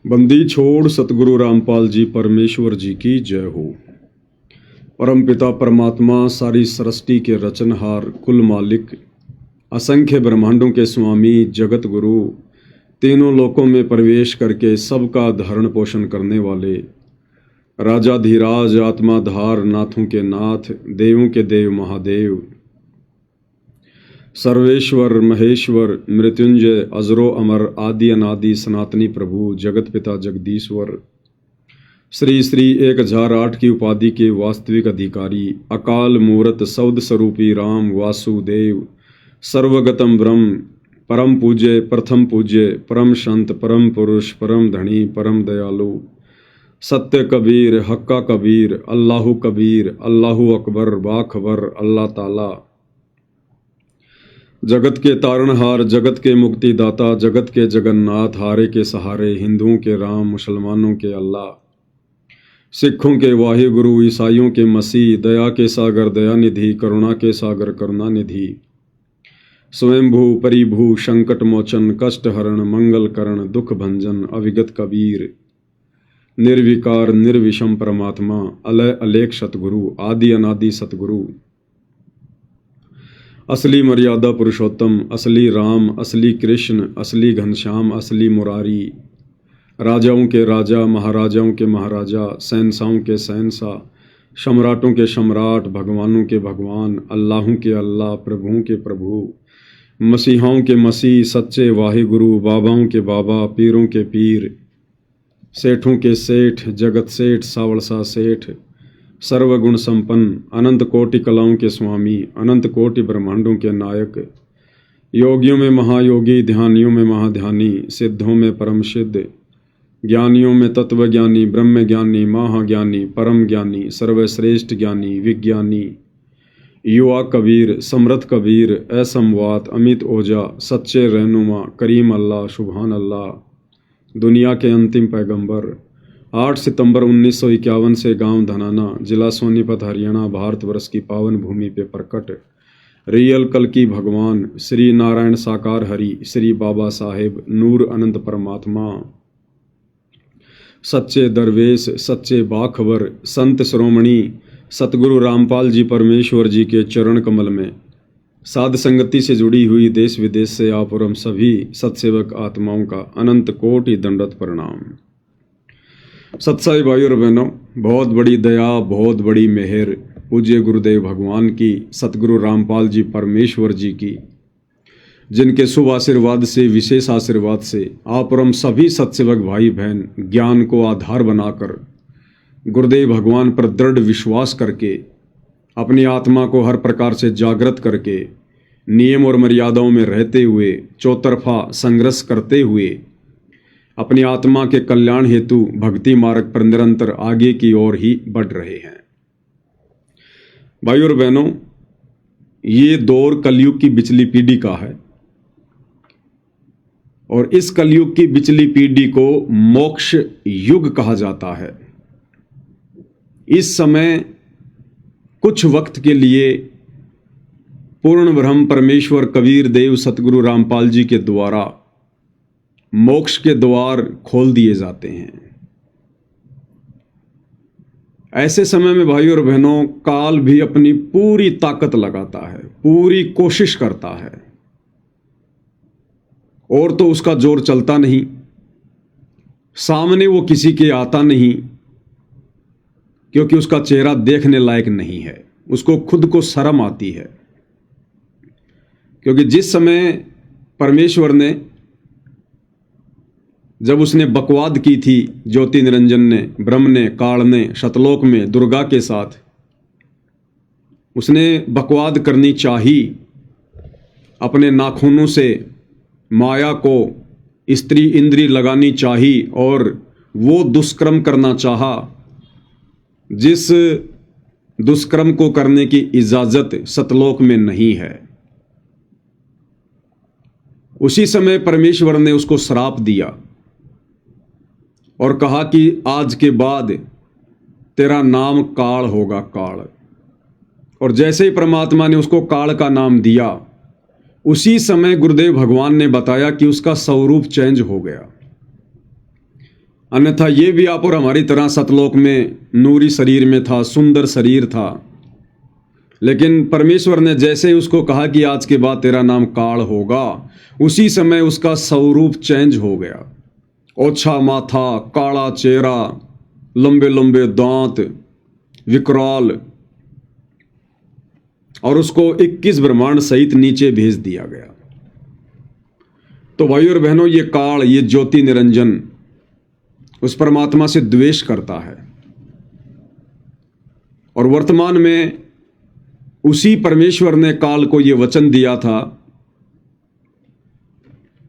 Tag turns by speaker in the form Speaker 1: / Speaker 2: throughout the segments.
Speaker 1: बंदी छोड़ सतगुरु रामपाल जी परमेश्वर जी की जय हो। परम पिता परमात्मा सारी सृष्टि के रचनहार कुल मालिक असंख्य ब्रह्मांडों के स्वामी जगत गुरु तीनों लोकों में प्रवेश करके सबका धारण पोषण करने वाले राजाधिराज आत्माधार नाथों के नाथ देवों के देव महादेव सर्वेश्वर महेश्वर मृत्युंजय अजरो अमर आदि अनादि सनातनी प्रभु जगत पिता जगदीश्वर श्री श्री 1008 की उपाधि के वास्तविक अधिकारी अकाल मूर्त सौद स्वरूपी राम वासुदेव सर्वगतम ब्रह्म परम पूज्य प्रथम पूज्य परम संत परम पुरुष परम धनी परम दयालु सत्य कबीर हक्का कबीर अल्लाहु कबीर अल्लाहु अकबर बाखबर अल्लाह ताला जगत के तारणहार जगत के मुक्तिदाता जगत के जगन्नाथ हारे के सहारे हिंदुओं के राम मुसलमानों के अल्लाह सिखों के वाहे गुरु ईसाइयों के मसीह दया के सागर दयानिधि करुणा के सागर करुणानिधि स्वयंभू परिभू संकट मोचन कष्ट हरण मंगल करण दुख भंजन अविगत कबीर निर्विकार निर्विषम परमात्मा अलय अलेख सतगुरु आदि अनादि सतगुरु असली मर्यादा पुरुषोत्तम असली राम असली कृष्ण असली घनश्याम असली मुरारी राजाओं के राजा महाराजाओं के महाराजा शहंशाहों के शहंशाह सम्राटों के सम्राट भगवानों के भगवान अल्लाहों के अल्लाह प्रभुओं के प्रभु मसीहाओं के मसीह सच्चे वाहिगुरु बाबाओं के बाबा पीरों के पीर सेठों के सेठ जगत सेठ सावड़सा सेठ सर्वगुण संपन्न अनंत कोटि कलाओं के स्वामी अनंत कोटि ब्रह्मांडों के नायक योगियों में महायोगी ध्यानियों में महाध्यानी सिद्धों में परम सिद्ध ज्ञानियों में तत्वज्ञानी ब्रह्म ज्ञानी महाज्ञानी परम ज्ञानी सर्वश्रेष्ठ ज्ञानी विज्ञानी युवा कबीर समृद्ध कबीर असमवात अमित ओजा सच्चे रहनुमा करीम अल्लाह सुभान अल्लाह दुनिया के अंतिम पैगंबर 8 सितंबर 1951 से गांव धनाना जिला सोनीपत हरियाणा भारतवर्ष की पावन भूमि पे प्रकट रियल कल की भगवान श्री नारायण साकार हरि श्री बाबा साहेब नूर अनंत परमात्मा सच्चे दरवेश सच्चे बाखबर संत श्रोमणी सतगुरु रामपाल जी परमेश्वर जी के चरण कमल में साध संगति से जुड़ी हुई देश विदेश से आप और हम सभी सत्सेवक आत्माओं का अनंत कोटि दंडवत प्रणाम। सत्साई भाई और बहनों, बहुत बड़ी दया बहुत बड़ी मेहर पूज्य गुरुदेव भगवान की सतगुरु रामपाल जी परमेश्वर जी की जिनके शुभ आशीर्वाद से विशेष आशीर्वाद से आप और हम सभी सत्सेवक भाई बहन ज्ञान को आधार बनाकर गुरुदेव भगवान पर दृढ़ विश्वास करके अपनी आत्मा को हर प्रकार से जागृत करके नियम और मर्यादाओं में रहते हुए चौतरफा संघर्ष करते हुए अपनी आत्मा के कल्याण हेतु भक्ति मार्ग पर निरंतर आगे की ओर ही बढ़ रहे हैं। भाई और बहनों, ये दौर कलयुग की बिचली पीढ़ी का है और इस कलयुग की बिचली पीढ़ी को मोक्ष युग कहा जाता है। इस समय कुछ वक्त के लिए पूर्ण ब्रह्म परमेश्वर कबीर देव सतगुरु रामपाल जी के द्वारा मोक्ष के द्वार खोल दिए जाते हैं। ऐसे समय में भाई और बहनों, काल भी अपनी पूरी ताकत लगाता है, पूरी कोशिश करता है और तो उसका जोर चलता नहीं, सामने वो किसी के आता नहीं क्योंकि उसका चेहरा देखने लायक नहीं है, उसको खुद को शर्म आती है। क्योंकि जिस समय परमेश्वर ने जब उसने बकवाद की थी ज्योति निरंजन ने ब्रह्म ने काल ने शतलोक में दुर्गा के साथ उसने बकवाद करनी चाही, अपने नाखूनों से माया को स्त्री इंद्री लगानी चाही और वो दुष्कर्म करना चाहा जिस दुष्कर्म को करने की इजाजत सतलोक में नहीं है। उसी समय परमेश्वर ने उसको श्राप दिया और कहा कि आज के बाद तेरा नाम काल होगा, काल। और जैसे ही परमात्मा ने उसको काल का नाम दिया, उसी समय गुरुदेव भगवान ने बताया कि उसका स्वरूप चेंज हो गया। अन्यथा ये भी आप और हमारी तरह सतलोक में नूरी शरीर में था, सुंदर शरीर था। लेकिन परमेश्वर ने जैसे ही उसको कहा कि आज के बाद तेरा नाम काल होगा, उसी समय उसका स्वरूप चेंज हो गया। ओछा माथा, काला चेहरा, लंबे लंबे दांत, विकराल, और उसको 21 ब्रह्मांड सहित नीचे भेज दिया गया। तो भाइयों और बहनों, ये काल, ये ज्योति निरंजन उस परमात्मा से द्वेष करता है। और वर्तमान में उसी परमेश्वर ने काल को ये वचन दिया था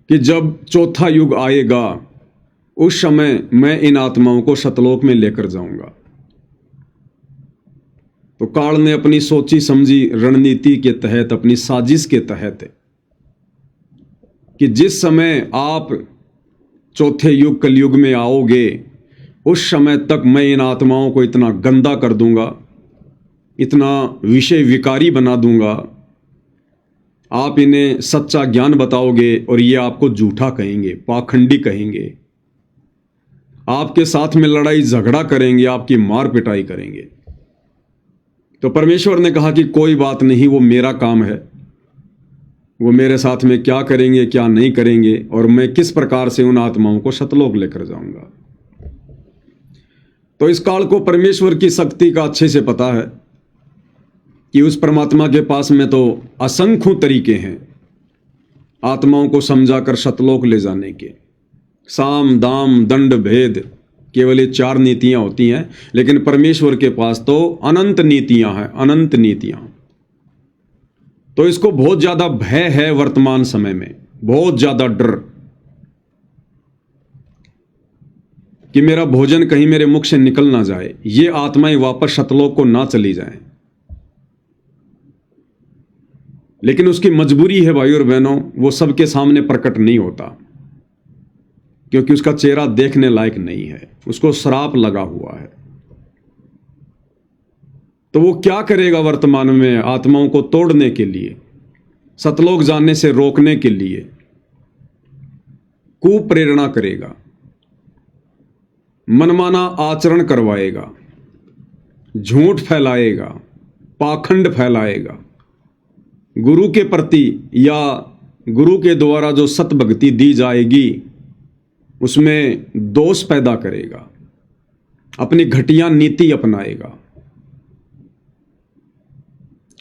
Speaker 1: कि जब चौथा युग आएगा उस समय मैं इन आत्माओं को सतलोक में लेकर जाऊंगा। तो काल ने अपनी सोची समझी रणनीति के तहत, अपनी साजिश के तहत, कि जिस समय आप चौथे युग कलयुग में आओगे उस समय तक मैं इन आत्माओं को इतना गंदा कर दूंगा, इतना विषय विकारी बना दूंगा, आप इन्हें सच्चा ज्ञान बताओगे और ये आपको झूठा कहेंगे, पाखंडी कहेंगे, आपके साथ में लड़ाई झगड़ा करेंगे, आपकी मार पिटाई करेंगे। तो परमेश्वर ने कहा कि कोई बात नहीं, वो मेरा काम है, वो मेरे साथ में क्या करेंगे क्या नहीं करेंगे, और मैं किस प्रकार से उन आत्माओं को सतलोक लेकर जाऊंगा। तो इस काल को परमेश्वर की शक्ति का अच्छे से पता है कि उस परमात्मा के पास में तो असंख्य तरीके हैं आत्माओं को समझाकर सतलोक ले जाने के। साम दाम दंड भेद, केवल ये 4 नीतियां होती हैं, लेकिन परमेश्वर के पास तो अनंत नीतियां हैं, अनंत नीतियां। तो इसको बहुत ज्यादा भय है वर्तमान समय में, बहुत ज्यादा डर कि मेरा भोजन कहीं मेरे मुख से निकल ना जाए, ये आत्माएं वापस सतलोक को ना चली जाएं। लेकिन उसकी मजबूरी है भाइयों और बहनों, वो सबके सामने प्रकट नहीं होता क्योंकि उसका चेहरा देखने लायक नहीं है, उसको श्राप लगा हुआ है। तो वो क्या करेगा वर्तमान में आत्माओं को तोड़ने के लिए, सतलोक जाने से रोकने के लिए कुप्रेरणा करेगा, मनमाना आचरण करवाएगा, झूठ फैलाएगा, पाखंड फैलाएगा, गुरु के प्रति या गुरु के द्वारा जो सतभक्ति दी जाएगी उसमें दोष पैदा करेगा, अपनी घटिया नीति अपनाएगा।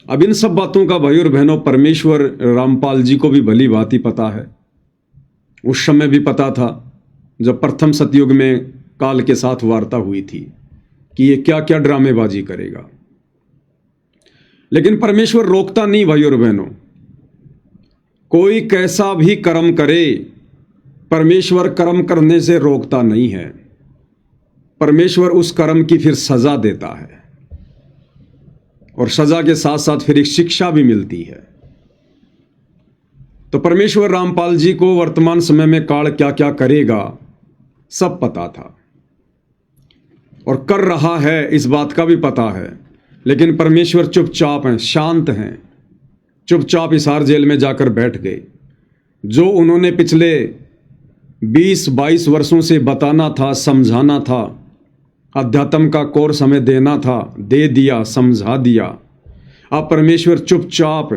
Speaker 1: अब इन सब बातों का भाइयों और बहनों परमेश्वर रामपाल जी को भी भली भांति पता है। उस समय भी पता था जब प्रथम सतयुग में काल के साथ वार्ता हुई थी कि ये क्या क्या ड्रामेबाजी करेगा। लेकिन परमेश्वर रोकता नहीं भाइयों और बहनों, कोई कैसा भी कर्म करे परमेश्वर कर्म करने से रोकता नहीं है, परमेश्वर उस कर्म की फिर सजा देता है और सजा के साथ साथ फिर एक शिक्षा भी मिलती है। तो परमेश्वर रामपाल जी को वर्तमान समय में काल क्या क्या करेगा सब पता था और कर रहा है इस बात का भी पता है। लेकिन परमेश्वर चुपचाप हैं, शांत हैं, चुपचाप हिसार जेल में जाकर बैठ गए। जो उन्होंने पिछले 20-22 वर्षों से बताना था, समझाना था, अध्यात्म का कोर्स हमें देना था, दे दिया, समझा दिया। अब परमेश्वर चुपचाप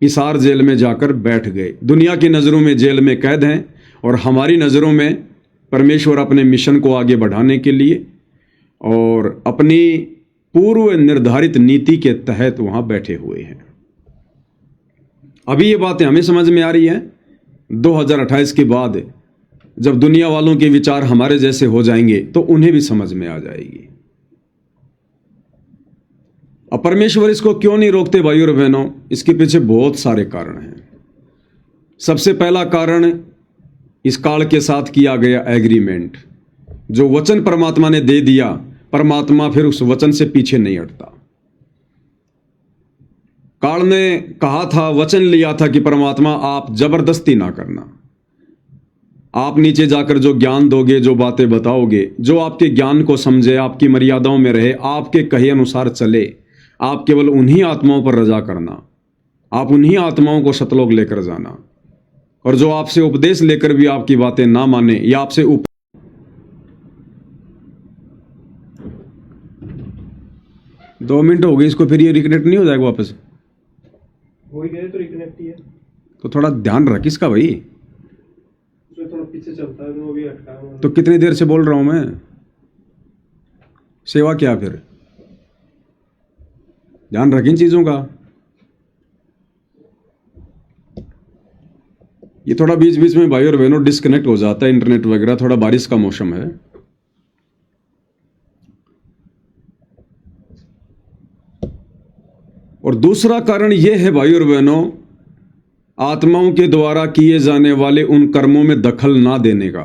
Speaker 1: हिसार जेल में जाकर बैठ गए। दुनिया की नज़रों में जेल में कैद हैं और हमारी नज़रों में परमेश्वर अपने मिशन को आगे बढ़ाने के लिए और अपनी पूर्व निर्धारित नीति के तहत वहां बैठे हुए हैं। अभी ये बातें हमें समझ में आ रही हैं। 2028 के बाद जब दुनिया वालों के विचार हमारे जैसे हो जाएंगे तो उन्हें भी समझ में आ जाएगी। अब परमेश्वर इसको क्यों नहीं रोकते भाइयों और बहनों, इसके पीछे बहुत सारे कारण हैं। सबसे पहला कारण इस काल के साथ किया गया एग्रीमेंट। जो वचन परमात्मा ने दे दिया, परमात्मा फिर उस वचन से पीछे नहीं हटता। काल ने कहा था, वचन लिया था कि परमात्मा आप जबरदस्ती ना करना, आप नीचे जाकर जो ज्ञान दोगे, जो बातें बताओगे, जो आपके ज्ञान को समझे, आपकी मर्यादाओं में रहे, आपके कहे अनुसार चले, आप केवल उन्हीं आत्माओं पर रजा करना, आप उन्हीं आत्माओं को सतलोक लेकर जाना। और जो आपसे उपदेश लेकर भी आपकी बातें ना माने या आपसे 2 मिनट हो गए इसको, फिर ये रिकनेक्ट नहीं हो जाएगा वापस?
Speaker 2: हो ही गए तो रिकनेक्ट ही है।
Speaker 1: तो थोड़ा ध्यान रख इसका भाई।
Speaker 2: उसमें थोड़ा पीछे चलता है तो वो भी अटका है।
Speaker 1: तो कितनी देर से बोल रहा हूं मैं, सेवा क्या फिर? ध्यान रख इन चीजों का। ये थोड़ा बीच बीच में भाई और बहनों डिस्कनेक्ट हो जाता है इंटरनेट वगैरह, थोड़ा बारिश का मौसम है। और दूसरा कारण यह है भाई और बहनों, आत्माओं के द्वारा किए जाने वाले उन कर्मों में दखल ना देने का,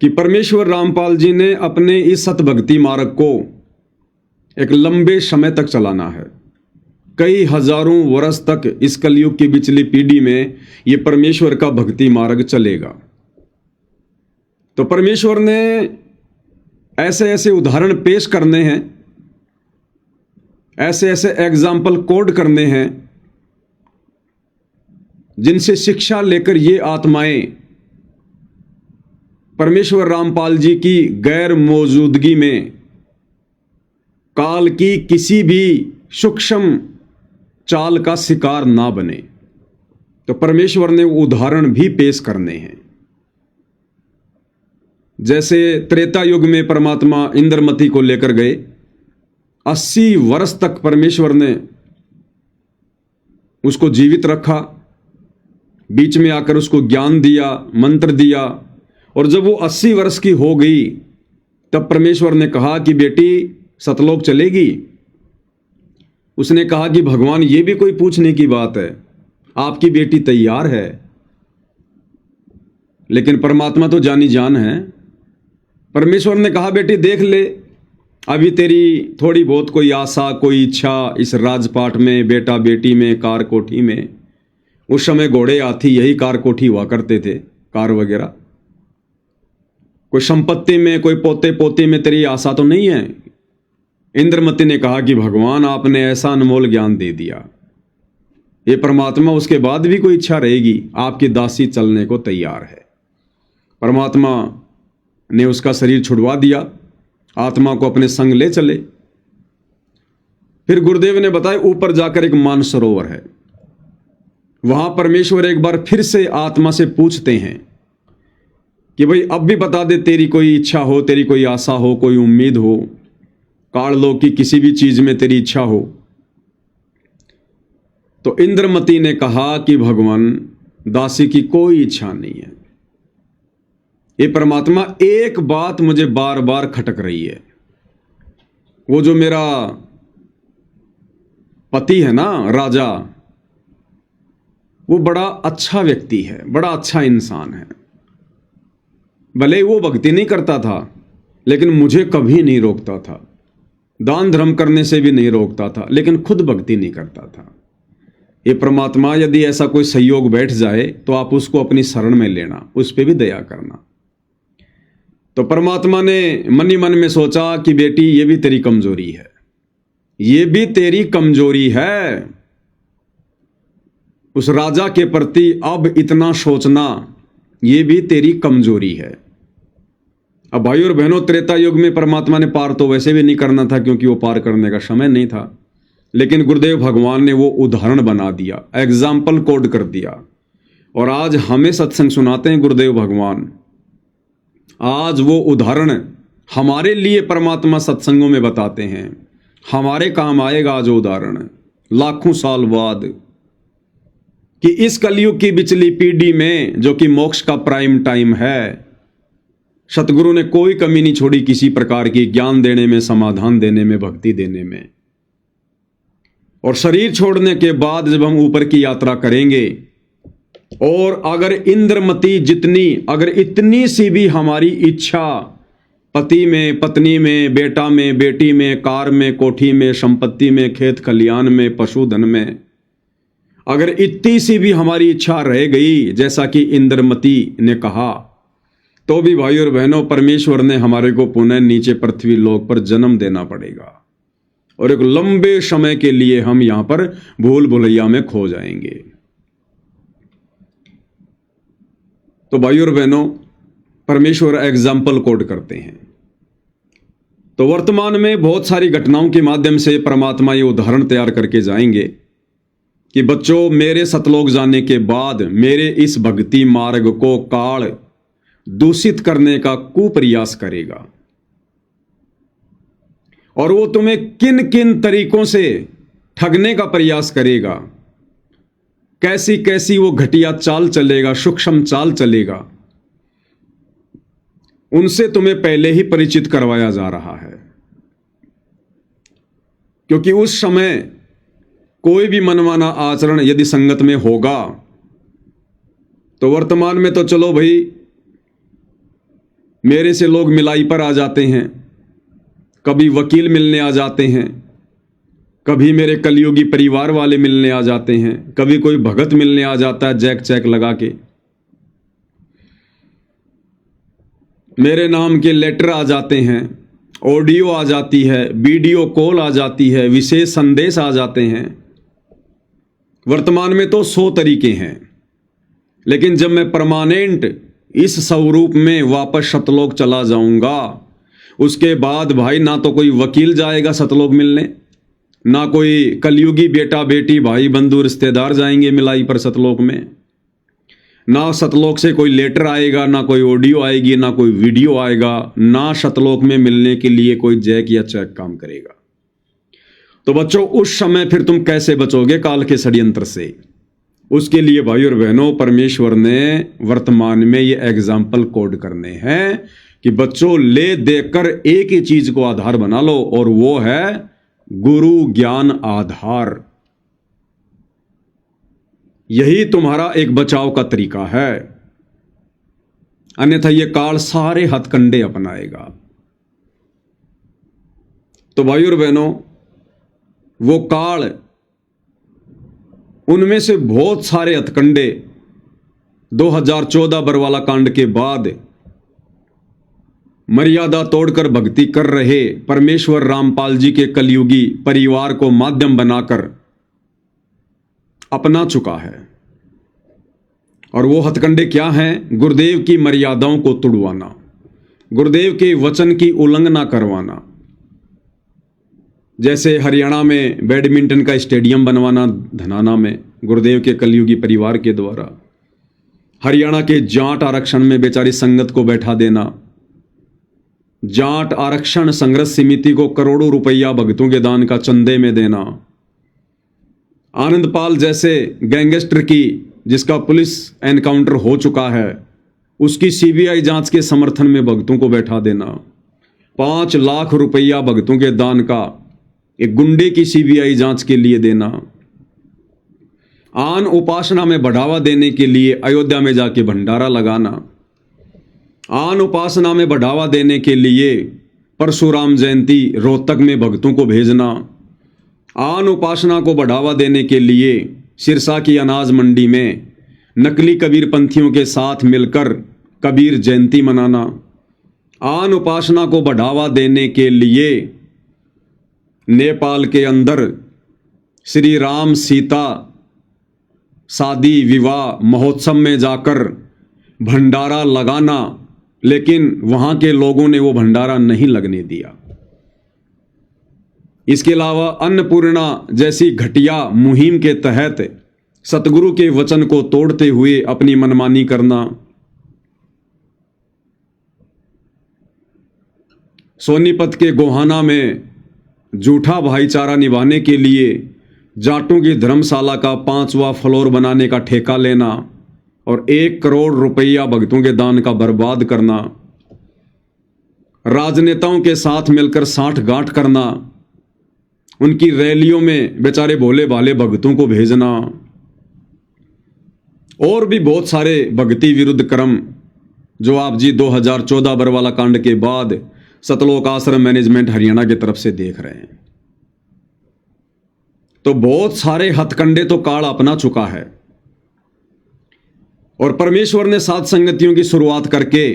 Speaker 1: कि परमेश्वर रामपाल जी ने अपने इस सतभक्ति मार्ग को एक लंबे समय तक चलाना है। कई हजारों वर्ष तक इस कलयुग की पिछली पीढ़ी में यह परमेश्वर का भक्ति मार्ग चलेगा। तो परमेश्वर ने ऐसे ऐसे उदाहरण पेश करने हैं, ऐसे ऐसे एग्जाम्पल कोड करने हैं, जिनसे शिक्षा लेकर ये आत्माएं परमेश्वर रामपाल जी की गैर मौजूदगी में काल की किसी भी सूक्ष्म चाल का शिकार ना बने। तो परमेश्वर ने उदाहरण भी पेश करने हैं। जैसे त्रेता युग में परमात्मा इंद्रमती को लेकर गए, 80 वर्ष तक परमेश्वर ने उसको जीवित रखा, बीच में आकर उसको ज्ञान दिया, मंत्र दिया, और जब वो 80 वर्ष की हो गई तब परमेश्वर ने कहा कि बेटी सतलोक चलेगी। उसने कहा कि भगवान ये भी कोई पूछने की बात है, आपकी बेटी तैयार है। लेकिन परमात्मा तो जानी जान है। परमेश्वर ने कहा बेटी देख ले, अभी तेरी थोड़ी बहुत कोई आशा कोई इच्छा इस राजपाट में, बेटा बेटी में, कार कोठी में, उस समय घोड़े हाथी यही कार कोठी हुआ करते थे, कार वगैरह, कोई संपत्ति में, कोई पोते पोती में तेरी आशा तो नहीं है। इंद्रमती ने कहा कि भगवान आपने ऐसा अनमोल ज्ञान दे दिया, ये परमात्मा उसके बाद भी कोई इच्छा रहेगी, आपकी दासी चलने को तैयार है। परमात्मा ने उसका शरीर छुड़वा दिया, आत्मा को अपने संग ले चले। फिर गुरुदेव ने बताया ऊपर जाकर एक मानसरोवर है, वहां परमेश्वर एक बार फिर से आत्मा से पूछते हैं कि भाई अब भी बता दे, तेरी कोई इच्छा हो, तेरी कोई आशा हो, कोई उम्मीद हो, काल की किसी भी चीज में तेरी इच्छा हो। तो इंद्रमती ने कहा कि भगवान दासी की कोई इच्छा नहीं है। ये परमात्मा एक बात मुझे बार बार खटक रही है, वो जो मेरा पति है ना राजा, वो बड़ा अच्छा व्यक्ति है, बड़ा अच्छा इंसान है। भले वो भक्ति नहीं करता था लेकिन मुझे कभी नहीं रोकता था, दान धर्म करने से भी नहीं रोकता था, लेकिन खुद भक्ति नहीं करता था। ये परमात्मा यदि ऐसा कोई संयोग बैठ जाए तो आप उसको अपनी शरण में लेना, उस पर भी दया करना। तो परमात्मा ने मन ही मन में सोचा कि बेटी ये भी तेरी कमजोरी है, ये भी तेरी कमजोरी है। उस राजा के प्रति अब इतना सोचना ये भी तेरी कमजोरी है। अब भाई और बहनों, त्रेता युग में परमात्मा ने पार तो वैसे भी नहीं करना था क्योंकि वो पार करने का समय नहीं था, लेकिन गुरुदेव भगवान ने वो उदाहरण बना दिया, एग्जाम्पल कोड कर दिया। और आज हमें सत्संग सुनाते हैं गुरुदेव भगवान, आज वो उदाहरण हमारे लिए परमात्मा सत्संगों में बताते हैं, हमारे काम आएगा आज उदाहरण लाखों साल बाद, कि इस कलयुग की बिचली पीढ़ी में जो कि मोक्ष का प्राइम टाइम है, सतगुरु ने कोई कमी नहीं छोड़ी किसी प्रकार की ज्ञान देने में, समाधान देने में, भक्ति देने में। और शरीर छोड़ने के बाद जब हम ऊपर की यात्रा करेंगे, और अगर इंद्रमती जितनी, अगर इतनी सी भी हमारी इच्छा पति में, पत्नी में, बेटा में, बेटी में, कार में, कोठी में, संपत्ति में, खेत खलियान में, पशुधन में, अगर इतनी सी भी हमारी इच्छा रह गई जैसा कि इंद्रमती ने कहा, तो भी भाई और बहनों परमेश्वर ने हमारे को पुनः नीचे पृथ्वी लोक पर जन्म देना पड़ेगा, और एक लंबे समय के लिए हम यहां पर भूल भुलैया में खो जाएंगे। तो भाई और बहनों, परमेश्वर एग्जाम्पल कोड करते हैं तो वर्तमान में बहुत सारी घटनाओं के माध्यम से परमात्मा ये उदाहरण तैयार करके जाएंगे कि बच्चों, मेरे सतलोक जाने के बाद मेरे इस भक्ति मार्ग को काल दूषित करने का कुप्रयास करेगा, और वो तुम्हें किन किन तरीकों से ठगने का प्रयास करेगा, कैसी कैसी वो घटिया चाल चलेगा, सूक्ष्म चाल चलेगा, उनसे तुम्हें पहले ही परिचित करवाया जा रहा है। क्योंकि उस समय कोई भी मनमाना आचरण यदि संगत में होगा तो वर्तमान में तो चलो भाई मेरे से लोग मिलाई पर आ जाते हैं, कभी वकील मिलने आ जाते हैं, कभी मेरे कलयुगी परिवार वाले मिलने आ जाते हैं, कभी कोई भगत मिलने आ जाता है जैक चैक लगा के, मेरे नाम के लेटर आ जाते हैं, ऑडियो आ जाती है, वीडियो कॉल आ जाती है, विशेष संदेश आ जाते हैं। वर्तमान में तो 100 तरीके हैं, लेकिन जब मैं परमानेंट इस स्वरूप में वापस सतलोक चला जाऊंगा, उसके बाद भाई ना तो कोई वकील जाएगा सतलोक मिलने, ना कोई कलयुगी बेटा बेटी भाई बंधु रिश्तेदार जाएंगे मिलाई पर सतलोक में, ना सतलोक से कोई लेटर आएगा, ना कोई ऑडियो आएगी, ना कोई वीडियो आएगा, ना सतलोक में मिलने के लिए कोई जैक या चैक काम करेगा। तो बच्चों, उस समय फिर तुम कैसे बचोगे काल के षड्यंत्र से? उसके लिए भाई और बहनों, परमेश्वर ने वर्तमान में ये एग्जाम्पल कोड करने हैं कि बच्चों ले देकर एक ही चीज को आधार बना लो, और वो है गुरु ज्ञान आधार। यही तुम्हारा एक बचाव का तरीका है, अन्यथा यह काल सारे हथकंडे अपनाएगा। तो भाई और बहनों, वो काल, उनमें से बहुत सारे हथकंडे 2014 बरवाला कांड के बाद मर्यादा तोड़कर भक्ति कर रहे परमेश्वर रामपाल जी के कलयुगी परिवार को माध्यम बनाकर अपना चुका है। और वो हथकंडे क्या हैं? गुरुदेव की मर्यादाओं को तुड़वाना, गुरुदेव के वचन की उल्लंघना करवाना, जैसे हरियाणा में बैडमिंटन का स्टेडियम बनवाना धनाना में गुरुदेव के कलयुगी परिवार के द्वारा, हरियाणा के जाट आरक्षण में बेचारी संगत को बैठा देना, जाट आरक्षण संघर्ष समिति को करोड़ों रुपया भक्तों के दान का चंदे में देना, आनंदपाल जैसे गैंगस्टर की, जिसका पुलिस एनकाउंटर हो चुका है, उसकी सीबीआई जांच के समर्थन में भक्तों को बैठा देना, 5 लाख रुपया भक्तों के दान का एक गुंडे की सीबीआई जांच के लिए देना, आन उपासना में बढ़ावा देने के लिए अयोध्या में जाके भंडारा लगाना, आन उपासना में बढ़ावा देने के लिए परशुराम जयंती रोहतक में भक्तों को भेजना, आन उपासना को बढ़ावा देने के लिए सिरसा की अनाज मंडी में नकली कबीर पंथियों के साथ मिलकर कबीर जयंती मनाना, आन उपासना को बढ़ावा देने के लिए नेपाल के अंदर श्री राम सीता शादी विवाह महोत्सव में जाकर भंडारा लगाना, लेकिन वहां के लोगों ने वो भंडारा नहीं लगने दिया। इसके अलावा अन्नपूर्णा जैसी घटिया मुहिम के तहत सतगुरु के वचन को तोड़ते हुए अपनी मनमानी करना, सोनीपत के गोहाना में झूठा भाईचारा निभाने के लिए जाटों की धर्मशाला का 5वां फ्लोर बनाने का ठेका लेना और 1 करोड़ रुपया भक्तों के दान का बर्बाद करना, राजनेताओं के साथ मिलकर साठगांठ करना, उनकी रैलियों में बेचारे भोले भाले भक्तों को भेजना, और भी बहुत सारे भक्ति विरुद्ध कर्म जो आप जी 2014 बरवाला कांड के बाद सतलोक आश्रम मैनेजमेंट हरियाणा की तरफ से देख रहे हैं। तो बहुत सारे हथकंडे तो काल अपना चुका है, और परमेश्वर ने सात संगतियों की शुरुआत करके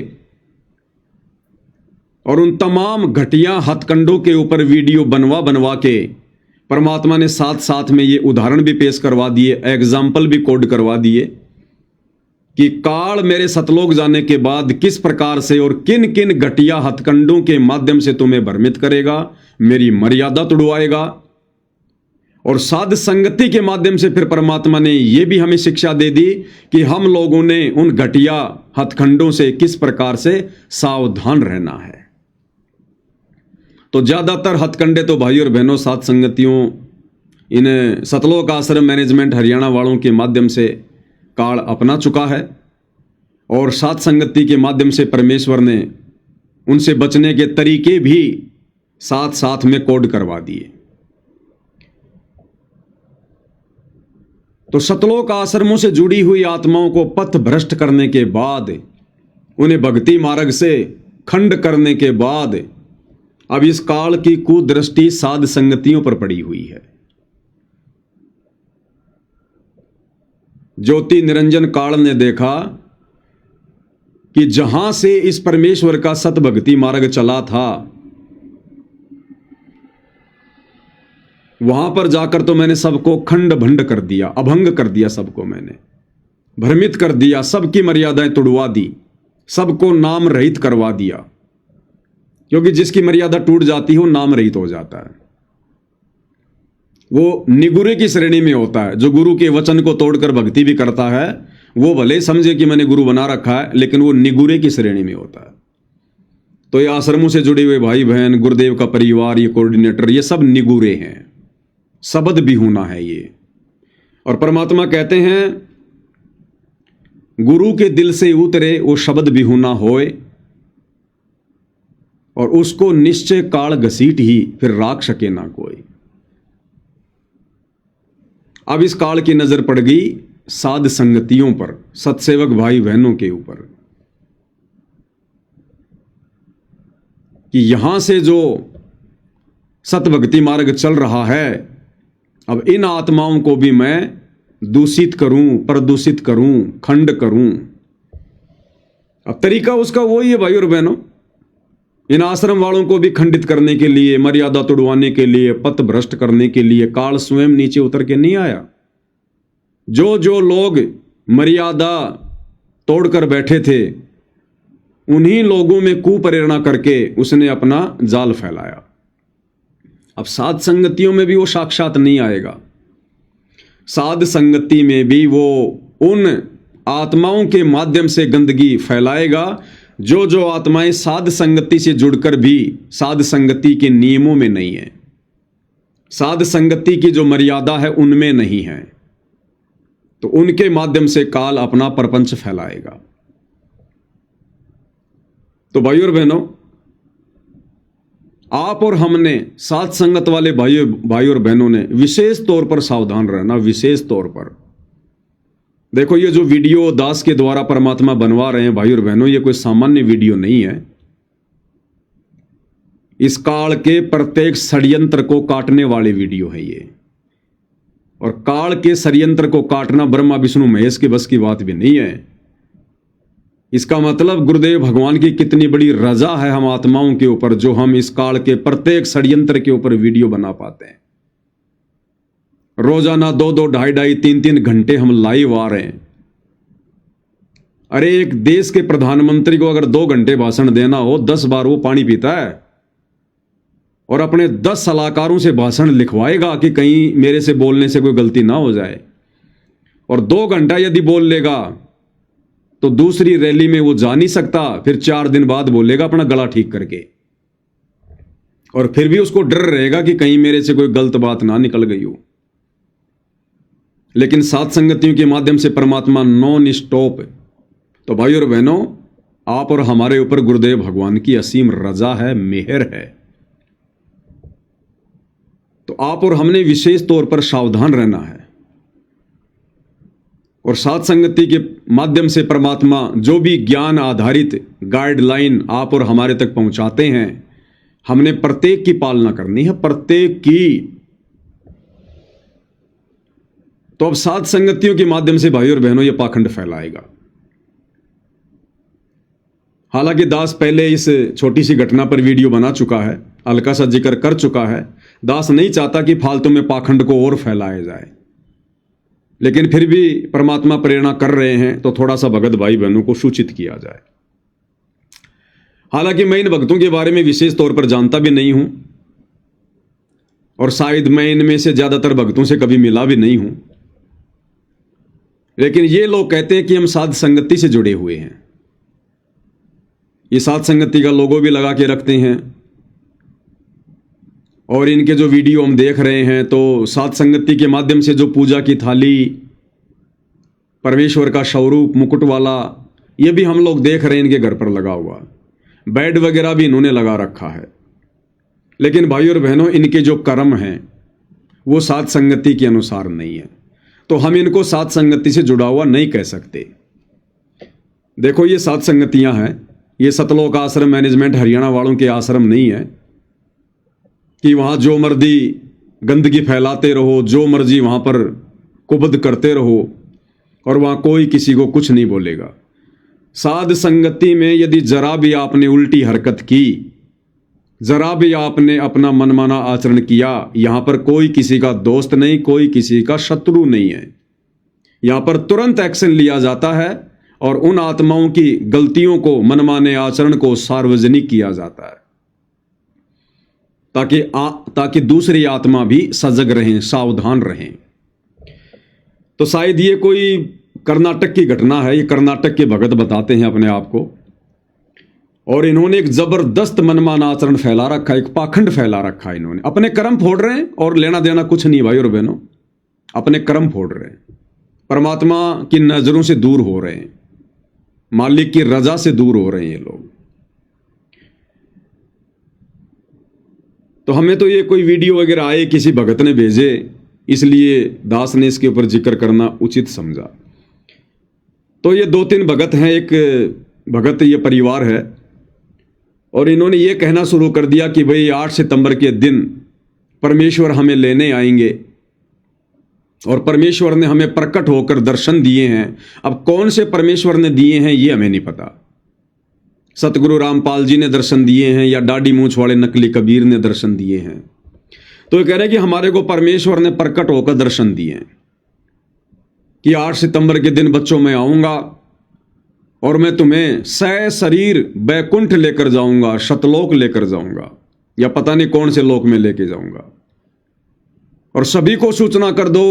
Speaker 1: और उन तमाम घटिया हथकंडों के ऊपर वीडियो बनवा के परमात्मा ने साथ साथ में ये उदाहरण भी पेश करवा दिए, एग्जाम्पल भी कोड करवा दिए कि काल मेरे सतलोक जाने के बाद किस प्रकार से और किन किन घटिया हथकंडों के माध्यम से तुम्हें भ्रमित करेगा, मेरी मर्यादा तुड़वाएगा। और साध संगति के माध्यम से फिर परमात्मा ने यह भी हमें शिक्षा दे दी कि हम लोगों ने उन घटिया हथकंडों से किस प्रकार से सावधान रहना है। तो ज्यादातर हथकंडे तो भाई और बहनों साध संगतियों इन सतलोक आश्रम मैनेजमेंट हरियाणा वालों के माध्यम से काल अपना चुका है, और साध संगति के माध्यम से परमेश्वर ने उनसे बचने के तरीके भी साथ साथ में कोड करवा दिए। तो सतलोक आश्रमों से जुड़ी हुई आत्माओं को पथ भ्रष्ट करने के बाद, उन्हें भक्ति मार्ग से खंड करने के बाद, अब इस काल की कुदृष्टि साध संगतियों पर पड़ी हुई है। ज्योति निरंजन काल ने देखा कि जहां से इस परमेश्वर का सत भक्ति मार्ग चला था, वहां पर जाकर तो मैंने सबको खंड भंड कर दिया, अभंग कर दिया, सबको मैंने भ्रमित कर दिया, सबकी मर्यादाएं तुड़वा दी, सबको नाम रहित करवा दिया। क्योंकि जिसकी मर्यादा टूट जाती है वो नाम रहित हो जाता है, वो निगुरे की श्रेणी में होता है। जो गुरु के वचन को तोड़कर भक्ति भी करता है, वो भले समझे कि मैंने गुरु बना रखा है, लेकिन वो निगुरे की श्रेणी में होता है। तो ये आश्रमों से जुड़े हुए भाई बहन, गुरुदेव का परिवार, ये कोऑर्डिनेटर, ये सब निगुरे हैं, शब्द भी होना है ये। और परमात्मा कहते हैं गुरु के दिल से उतरे वो शब्द भी होना होए, और उसको निश्चय काल घसीट ही फिर राख सके ना कोई। अब इस काल की नजर पड़ गई साध संगतियों पर, सत्सेवक भाई बहनों के ऊपर, कि यहां से जो सत भक्ति मार्ग चल रहा है, अब इन आत्माओं को भी मैं दूषित करूं, प्रदूषित करूं, खंड करूं। अब तरीका उसका वही है भाई और बहनों, इन आश्रम वालों को भी खंडित करने के लिए, मर्यादा तुड़वाने के लिए, पथ भ्रष्ट करने के लिए काल स्वयं नीचे उतर के नहीं आया। जो जो लोग मर्यादा तोड़कर बैठे थे, उन्हीं लोगों में कुप्रेरणा करके उसने अपना जाल फैलाया। अब साध संगतियों में भी वो साक्षात नहीं आएगा, साध संगति में भी वो उन आत्माओं के माध्यम से गंदगी फैलाएगा जो जो आत्माएं साध संगति से जुड़कर भी साध संगति के नियमों में नहीं है, साध संगति की जो मर्यादा है उनमें नहीं है। तो उनके माध्यम से काल अपना प्रपंच फैलाएगा। तो भाइयों और बहनों, आप और हमने साध संगत वाले भाई और बहनों ने विशेष तौर पर सावधान रहना। विशेष तौर पर देखो, ये जो वीडियो दास के द्वारा परमात्मा बनवा रहे हैं भाई और बहनों, ये कोई सामान्य वीडियो नहीं है। इस काल के प्रत्येक षड्यंत्र को काटने वाले वीडियो है ये। और काल के षड्यंत्र को काटना ब्रह्मा विष्णु महेश के बस की बात भी नहीं है। इसका मतलब गुरुदेव भगवान की कितनी बड़ी रजा है हम आत्माओं के ऊपर, जो हम इस काल के प्रत्येक षड्यंत्र के ऊपर वीडियो बना पाते हैं। रोजाना 2-2, 2.5, 3-3 घंटे हम लाइव आ रहे हैं। अरे एक देश के प्रधानमंत्री को अगर 2 घंटे भाषण देना हो, 10 बार वो पानी पीता है और अपने 10 सलाहकारों से भाषण लिखवाएगा कि कहीं मेरे से बोलने से कोई गलती ना हो जाए। और 2 घंटा यदि बोल लेगा तो दूसरी रैली में वो जा नहीं सकता, फिर 4 दिन बाद बोलेगा अपना गला ठीक करके। और फिर भी उसको डर रहेगा कि कहीं मेरे से कोई गलत बात ना निकल गई हो। लेकिन साध संगतियों के माध्यम से परमात्मा नॉन स्टॉप। तो भाई और बहनों, आप और हमारे ऊपर गुरुदेव भगवान की असीम रजा है, मेहर है। तो आप और हमने विशेष तौर पर सावधान रहना है। और साध संगति के माध्यम से परमात्मा जो भी ज्ञान आधारित गाइडलाइन आप और हमारे तक पहुंचाते हैं, हमने प्रत्येक की पालना करनी है, प्रत्येक की। तो अब साध संगतियों के माध्यम से भाई और बहनों ये पाखंड फैलाएगा। हालांकि दास पहले इस छोटी सी घटना पर वीडियो बना चुका है, हल्का सा जिक्र कर चुका है। दास नहीं चाहता कि फालतू में पाखंड को और फैलाया जाए, लेकिन फिर भी परमात्मा प्रेरणा कर रहे हैं तो थोड़ा सा भगत भाई बहनों को सूचित किया जाए। हालांकि मैं इन भक्तों के बारे में विशेष तौर पर जानता भी नहीं हूं और शायद मैं इनमें से ज्यादातर भक्तों से कभी मिला भी नहीं हूं, लेकिन ये लोग कहते हैं कि हम साध संगति से जुड़े हुए हैं। ये साध संगति का लोगो भी लगा के रखते हैं और इनके जो वीडियो हम देख रहे हैं तो साध संगति के माध्यम से जो पूजा की थाली, परमेश्वर का स्वरूप मुकुट वाला, ये भी हम लोग देख रहे हैं इनके घर पर लगा हुआ। बेड वगैरह भी इन्होंने लगा रखा है। लेकिन भाई और बहनों, इनके जो कर्म हैं वो साध संगति के अनुसार नहीं है, तो हम इनको साध संगति से जुड़ा हुआ नहीं कह सकते। देखो, ये साध संगतियां हैं, ये सतलोक आश्रम मैनेजमेंट हरियाणा वालों के आश्रम नहीं है कि वहां जो मर्जी गंदगी फैलाते रहो, जो मर्जी वहां पर कुबद करते रहो और वहां कोई किसी को कुछ नहीं बोलेगा। साध संगति में यदि जरा भी आपने उल्टी हरकत की, जरा भी आपने अपना मनमाना आचरण किया, यहां पर कोई किसी का दोस्त नहीं, कोई किसी का शत्रु नहीं है। यहां पर तुरंत एक्शन लिया जाता है और उन आत्माओं की गलतियों को, मनमाने आचरण को सार्वजनिक किया जाता है ताकि दूसरी आत्मा भी सजग रहें, सावधान रहें। तो शायद ये कोई कर्नाटक की घटना है। ये कर्नाटक के भगत बताते हैं अपने आप को, और इन्होंने एक जबरदस्त मनमाना आचरण फैला रखा है, एक पाखंड फैला रखा है। इन्होंने अपने कर्म फोड़ रहे हैं और लेना देना कुछ नहीं भाई और बहनों, अपने कर्म फोड़ रहे हैं, परमात्मा की नजरों से दूर हो रहे हैं, मालिक की रजा से दूर हो रहे हैं ये लोग। तो हमें तो ये कोई वीडियो वगैरह आए, किसी भगत ने भेजे, इसलिए दास ने इसके ऊपर जिक्र करना उचित समझा। तो ये 2-3 भगत हैं, एक भगत ये परिवार है, और इन्होंने ये कहना शुरू कर दिया कि भाई 8 सितंबर के दिन परमेश्वर हमें लेने आएंगे और परमेश्वर ने हमें प्रकट होकर दर्शन दिए हैं। अब कौन से परमेश्वर ने दिए हैं ये हमें नहीं पता। सतगुरु रामपाल जी ने दर्शन दिए हैं या दाढ़ी मूंछ वाले नकली कबीर ने दर्शन दिए हैं। तो ये कह रहे हैं कि हमारे को परमेश्वर ने प्रकट होकर दर्शन दिए हैं कि 8 सितंबर के दिन बच्चों मैं आऊंगा और मैं तुम्हें सशरीर बैकुंठ लेकर जाऊंगा, शतलोक लेकर जाऊंगा, या पता नहीं कौन से लोक में लेके जाऊंगा, और सभी को सूचना कर दो,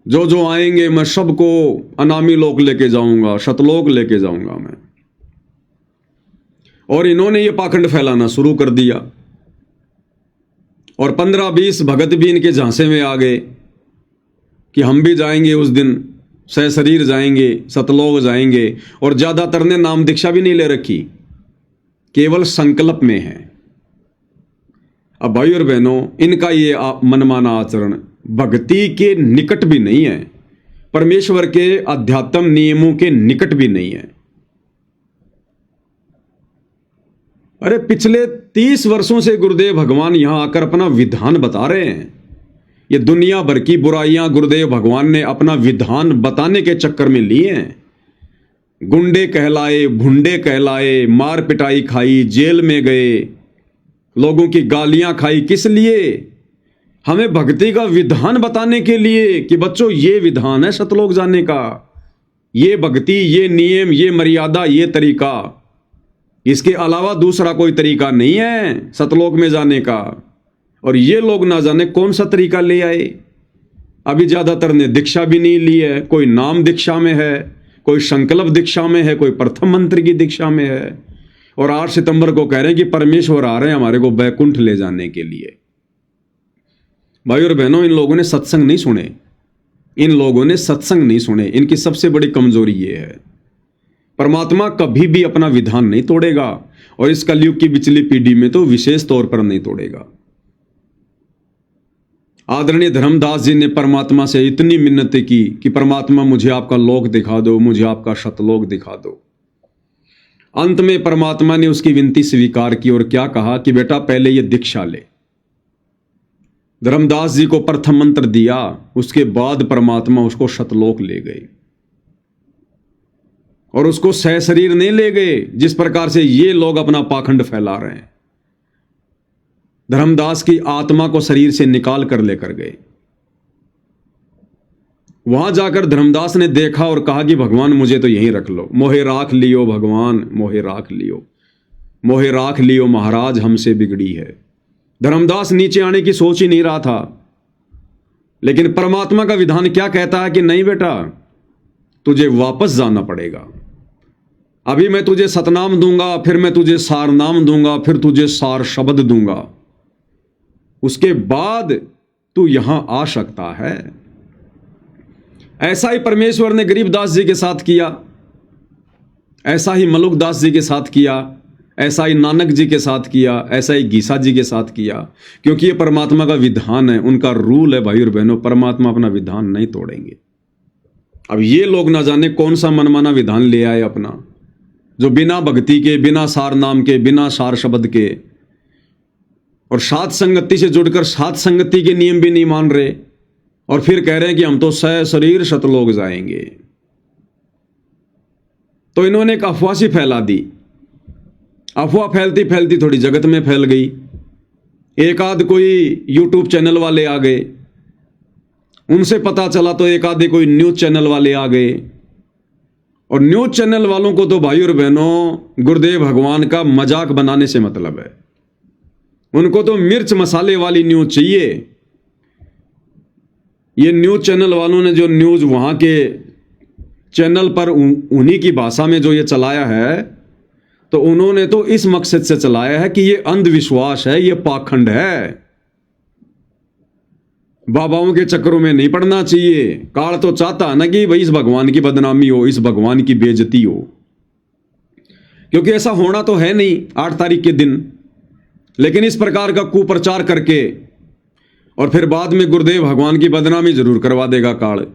Speaker 1: जो जो आएंगे मैं सबको अनामी लोक लेके जाऊंगा, शतलोक लेके जाऊंगा मैं। और इन्होंने ये पाखंड फैलाना शुरू कर दिया और 15-20 भगत भी इनके झांसे में आ गए कि हम भी जाएंगे उस दिन, सशरीर जाएंगे, सतलोक जाएंगे। और ज्यादातर ने नाम दीक्षा भी नहीं ले रखी, केवल संकल्प में है। अब भाई और बहनों, इनका ये मनमाना आचरण भक्ति के निकट भी नहीं है, परमेश्वर के अध्यात्म नियमों के निकट भी नहीं है। अरे पिछले 30 वर्षों से गुरुदेव भगवान यहां आकर अपना विधान बता रहे हैं। ये दुनिया भर की बुराइयां गुरुदेव भगवान ने अपना विधान बताने के चक्कर में लिए हैं। गुंडे कहलाए, भुंडे कहलाए, मार पिटाई खाई, जेल में गए, लोगों की गालियां खाई, किस लिए? हमें भक्ति का विधान बताने के लिए कि बच्चों ये विधान है सतलोक जाने का, ये भक्ति, ये नियम, ये मर्यादा, ये तरीका, इसके अलावा दूसरा कोई तरीका नहीं है सतलोक में जाने का। और ये लोग ना जाने कौन सा तरीका ले आए। अभी ज्यादातर ने दीक्षा भी नहीं ली है, कोई नाम दीक्षा में है, कोई संकल्प दीक्षा में है, कोई प्रथम मंत्र की दीक्षा में है, और 8 सितंबर को कह रहे हैं कि परमेश्वर आ रहे हैं हमारे को बैकुंठ ले जाने के लिए। भाई और बहनों, इन लोगों ने सत्संग नहीं सुने, इन लोगों ने सत्संग नहीं सुने। इनकी सबसे बड़ी कमजोरी ये है। परमात्मा कभी भी अपना विधान नहीं तोड़ेगा, और इस कलयुग की पिछली पीढ़ी में तो विशेष तौर पर नहीं तोड़ेगा। आदरणीय धर्मदास जी ने परमात्मा से इतनी मिन्नतें की कि परमात्मा मुझे आपका लोक दिखा दो, मुझे आपका शतलोक दिखा दो। अंत में परमात्मा ने उसकी विनती स्वीकार की और क्या कहा कि बेटा पहले ये दीक्षा ले। धर्मदास जी को प्रथम मंत्र दिया, उसके बाद परमात्मा उसको शतलोक ले गए, और उसको सशरीर नहीं ले गए जिस प्रकार से ये लोग अपना पाखंड फैला रहे हैं। धर्मदास की आत्मा को शरीर से निकाल कर लेकर गए। वहां जाकर धर्मदास ने देखा और कहा कि भगवान मुझे तो यहीं रख लो, मोहे राख लियो भगवान, मोहे राख लियो, मोहे राख लियो महाराज, हमसे बिगड़ी है। धर्मदास नीचे आने की सोच ही नहीं रहा था, लेकिन परमात्मा का विधान क्या कहता है कि नहीं बेटा, तुझे वापस जाना पड़ेगा। अभी मैं तुझे सतनाम दूंगा, फिर मैं तुझे सार नाम दूंगा, फिर तुझे सार शब्द दूंगा, उसके बाद तू यहां आ सकता है। ऐसा ही परमेश्वर ने गरीबदास जी के साथ किया, ऐसा ही मलुकदास जी के साथ किया, ऐसा ही नानक जी के साथ किया, ऐसा ही गीसा जी के साथ किया, क्योंकि ये परमात्मा का विधान है, उनका रूल है भाई और बहनों। परमात्मा अपना विधान नहीं तोड़ेंगे। अब ये लोग ना जाने कौन सा मनमाना विधान ले आए अपना, जो बिना भक्ति के, बिना सार नाम के, बिना सार शब्द के, और सात संगति से जुड़कर सात संगति के नियम भी नहीं मान रहे, और फिर कह रहे हैं कि हम तो सह शरीर शतलोक जाएंगे। तो इन्होंने एक अफवाह सी फैला दी। अफवाह फैलती फैलती थोड़ी जगत में फैल गई। एक आध कोई यूट्यूब चैनल वाले आ गए, उनसे पता चला तो एक आधे कोई न्यूज चैनल वाले आ गए, और न्यूज चैनल वालों को तो भाई और बहनों गुरुदेव भगवान का मजाक बनाने से मतलब है। उनको तो मिर्च मसाले वाली न्यूज चाहिए। ये न्यूज चैनल वालों ने जो न्यूज वहां के चैनल पर उन्हीं की भाषा में जो ये चलाया है, तो उन्होंने तो इस मकसद से चलाया है कि ये अंधविश्वास है, ये पाखंड है, बाबाओं के चक्करों में नहीं पड़ना चाहिए। काल तो चाहता है ना कि भाई इस भगवान की बदनामी हो, इस भगवान की बेइज्जती हो, क्योंकि ऐसा होना तो है नहीं 8 तारीख के दिन। लेकिन इस प्रकार का कुप्रचार करके और फिर बाद में गुरुदेव भगवान की बदनामी जरूर करवा देगा काल।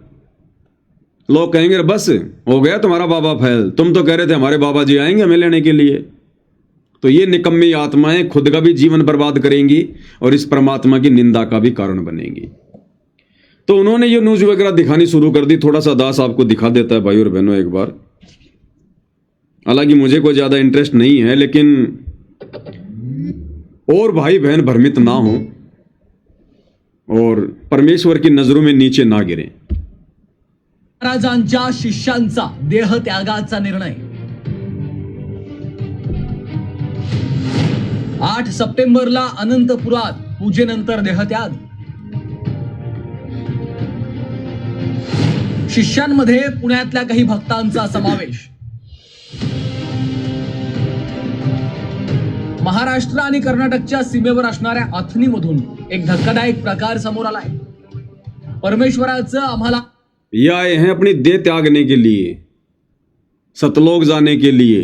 Speaker 1: लोग कहेंगे बस हो गया तुम्हारा बाबा फैल, तुम तो कह रहे थे हमारे बाबा जी आएंगे हमें लेने के लिए। तो ये निकम्मी आत्माएं खुद का भी जीवन बर्बाद करेंगी और इस परमात्मा की निंदा का भी कारण बनेंगी। तो उन्होंने ये न्यूज वगैरह दिखानी शुरू कर दी। थोड़ा सा दास आपको दिखा देता है भाई और बहनों एक बार। हालांकि मुझे कोई ज्यादा इंटरेस्ट नहीं है, लेकिन और भाई बहन भ्रमित ना हो और परमेश्वर की नजरों में नीचे ना गिरे।
Speaker 3: महाराजांच्या शिष्यांचा देहत्यागाचा निर्णय 8 सप्टेंबरला अनंतपुरात पूजेनंतर देहत्याग। शिष्यांमध्ये पुण्यातल्या काही भक्तांचा समावेश। महाराष्ट्र आणि कर्नाटकच्या सीमेवर असणाऱ्या अथनीमधून एक धक्कादायक प्रकार समोर आलाय। परमेश्वराचं आम्हाला
Speaker 1: ये आए हैं अपनी देह त्यागने के लिए, सतलोक जाने के लिए,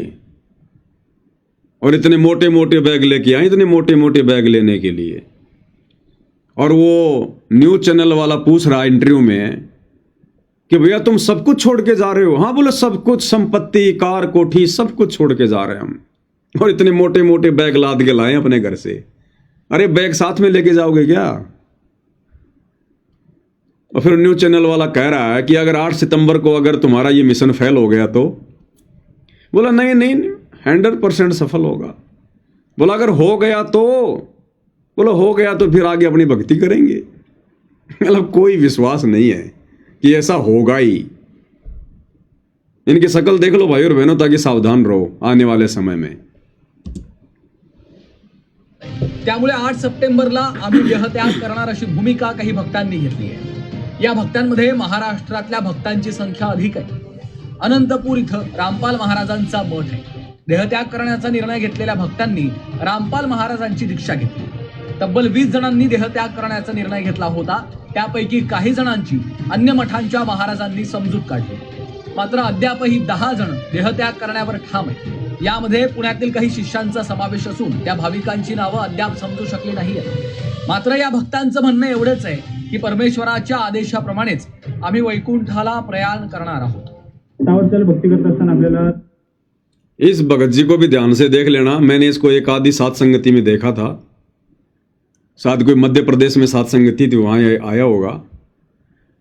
Speaker 1: और इतने मोटे मोटे बैग लेके आए, इतने मोटे मोटे बैग लेने के लिए। और वो न्यूज चैनल वाला पूछ रहा इंटरव्यू में कि भैया तुम सब कुछ छोड़ के जा रहे हो? हाँ बोले सब कुछ, संपत्ति, कार, कोठी, सब कुछ छोड़ के जा रहे हैं हम, और इतने मोटे मोटे बैग लाद के लाए अपने घर से। अरे बैग साथ में लेके जाओगे क्या? और फिर न्यूज चैनल वाला कह रहा है कि अगर 8 सितंबर को अगर तुम्हारा ये मिशन फेल हो गया तो? बोला नहीं नहीं 100% सफल होगा। बोला अगर हो गया तो? बोला हो गया तो फिर आगे अपनी भक्ति करेंगे। मतलब कोई विश्वास नहीं है कि ऐसा होगा ही। इनकी शकल देख लो भाई और बहनों, ताकि सावधान रहो आने वाले समय में।
Speaker 3: त्यामुळे 8 सप्टेंबरला आम्ही देहत्याग करणार अशी भूमिका काही भक्तांनी घेतली आहे। या भक्तांमध्ये महाराष्ट्रातल्या भक्तांची संख्या अधिक आहे। अनंतपूर इथं रामपाल महाराजांचा मठ आहे। देहत्याग करण्याचा निर्णय घेतलेल्या भक्तांनी रामपाल महाराजांची दीक्षा घेतली। तब्बल 20 जणांनी देहत्याग करण्याचा निर्णय घेतला होता। त्यापैकी काही जणांची अन्य मठांच्या महाराजांनी समजूत काढली, मात्र अद्यापही 10 जण देहत्याग करण्यावर ठाम आहेत। यामध्ये पुण्यातील काही शिष्यांचा समावेश असून त्या भाविकांची नावं अद्याप समजू शकली नाहीत। मात्र या भक्तांचं म्हणणं एवढंच आहे की परमेश्वराच्या आदेशाप्रमाणेच आम्ही वैकुंठाला प्रयाण करणार आहोत।
Speaker 2: सावरच्याला भक्ती करत असताना आपल्याला
Speaker 1: इस भगत जी को भी ध्यान से देख लेना। मैंने इसको एक आधी सात संगति में देखा था, शायद कोई मध्य प्रदेश में सात संगति थी, वहाँ आया होगा।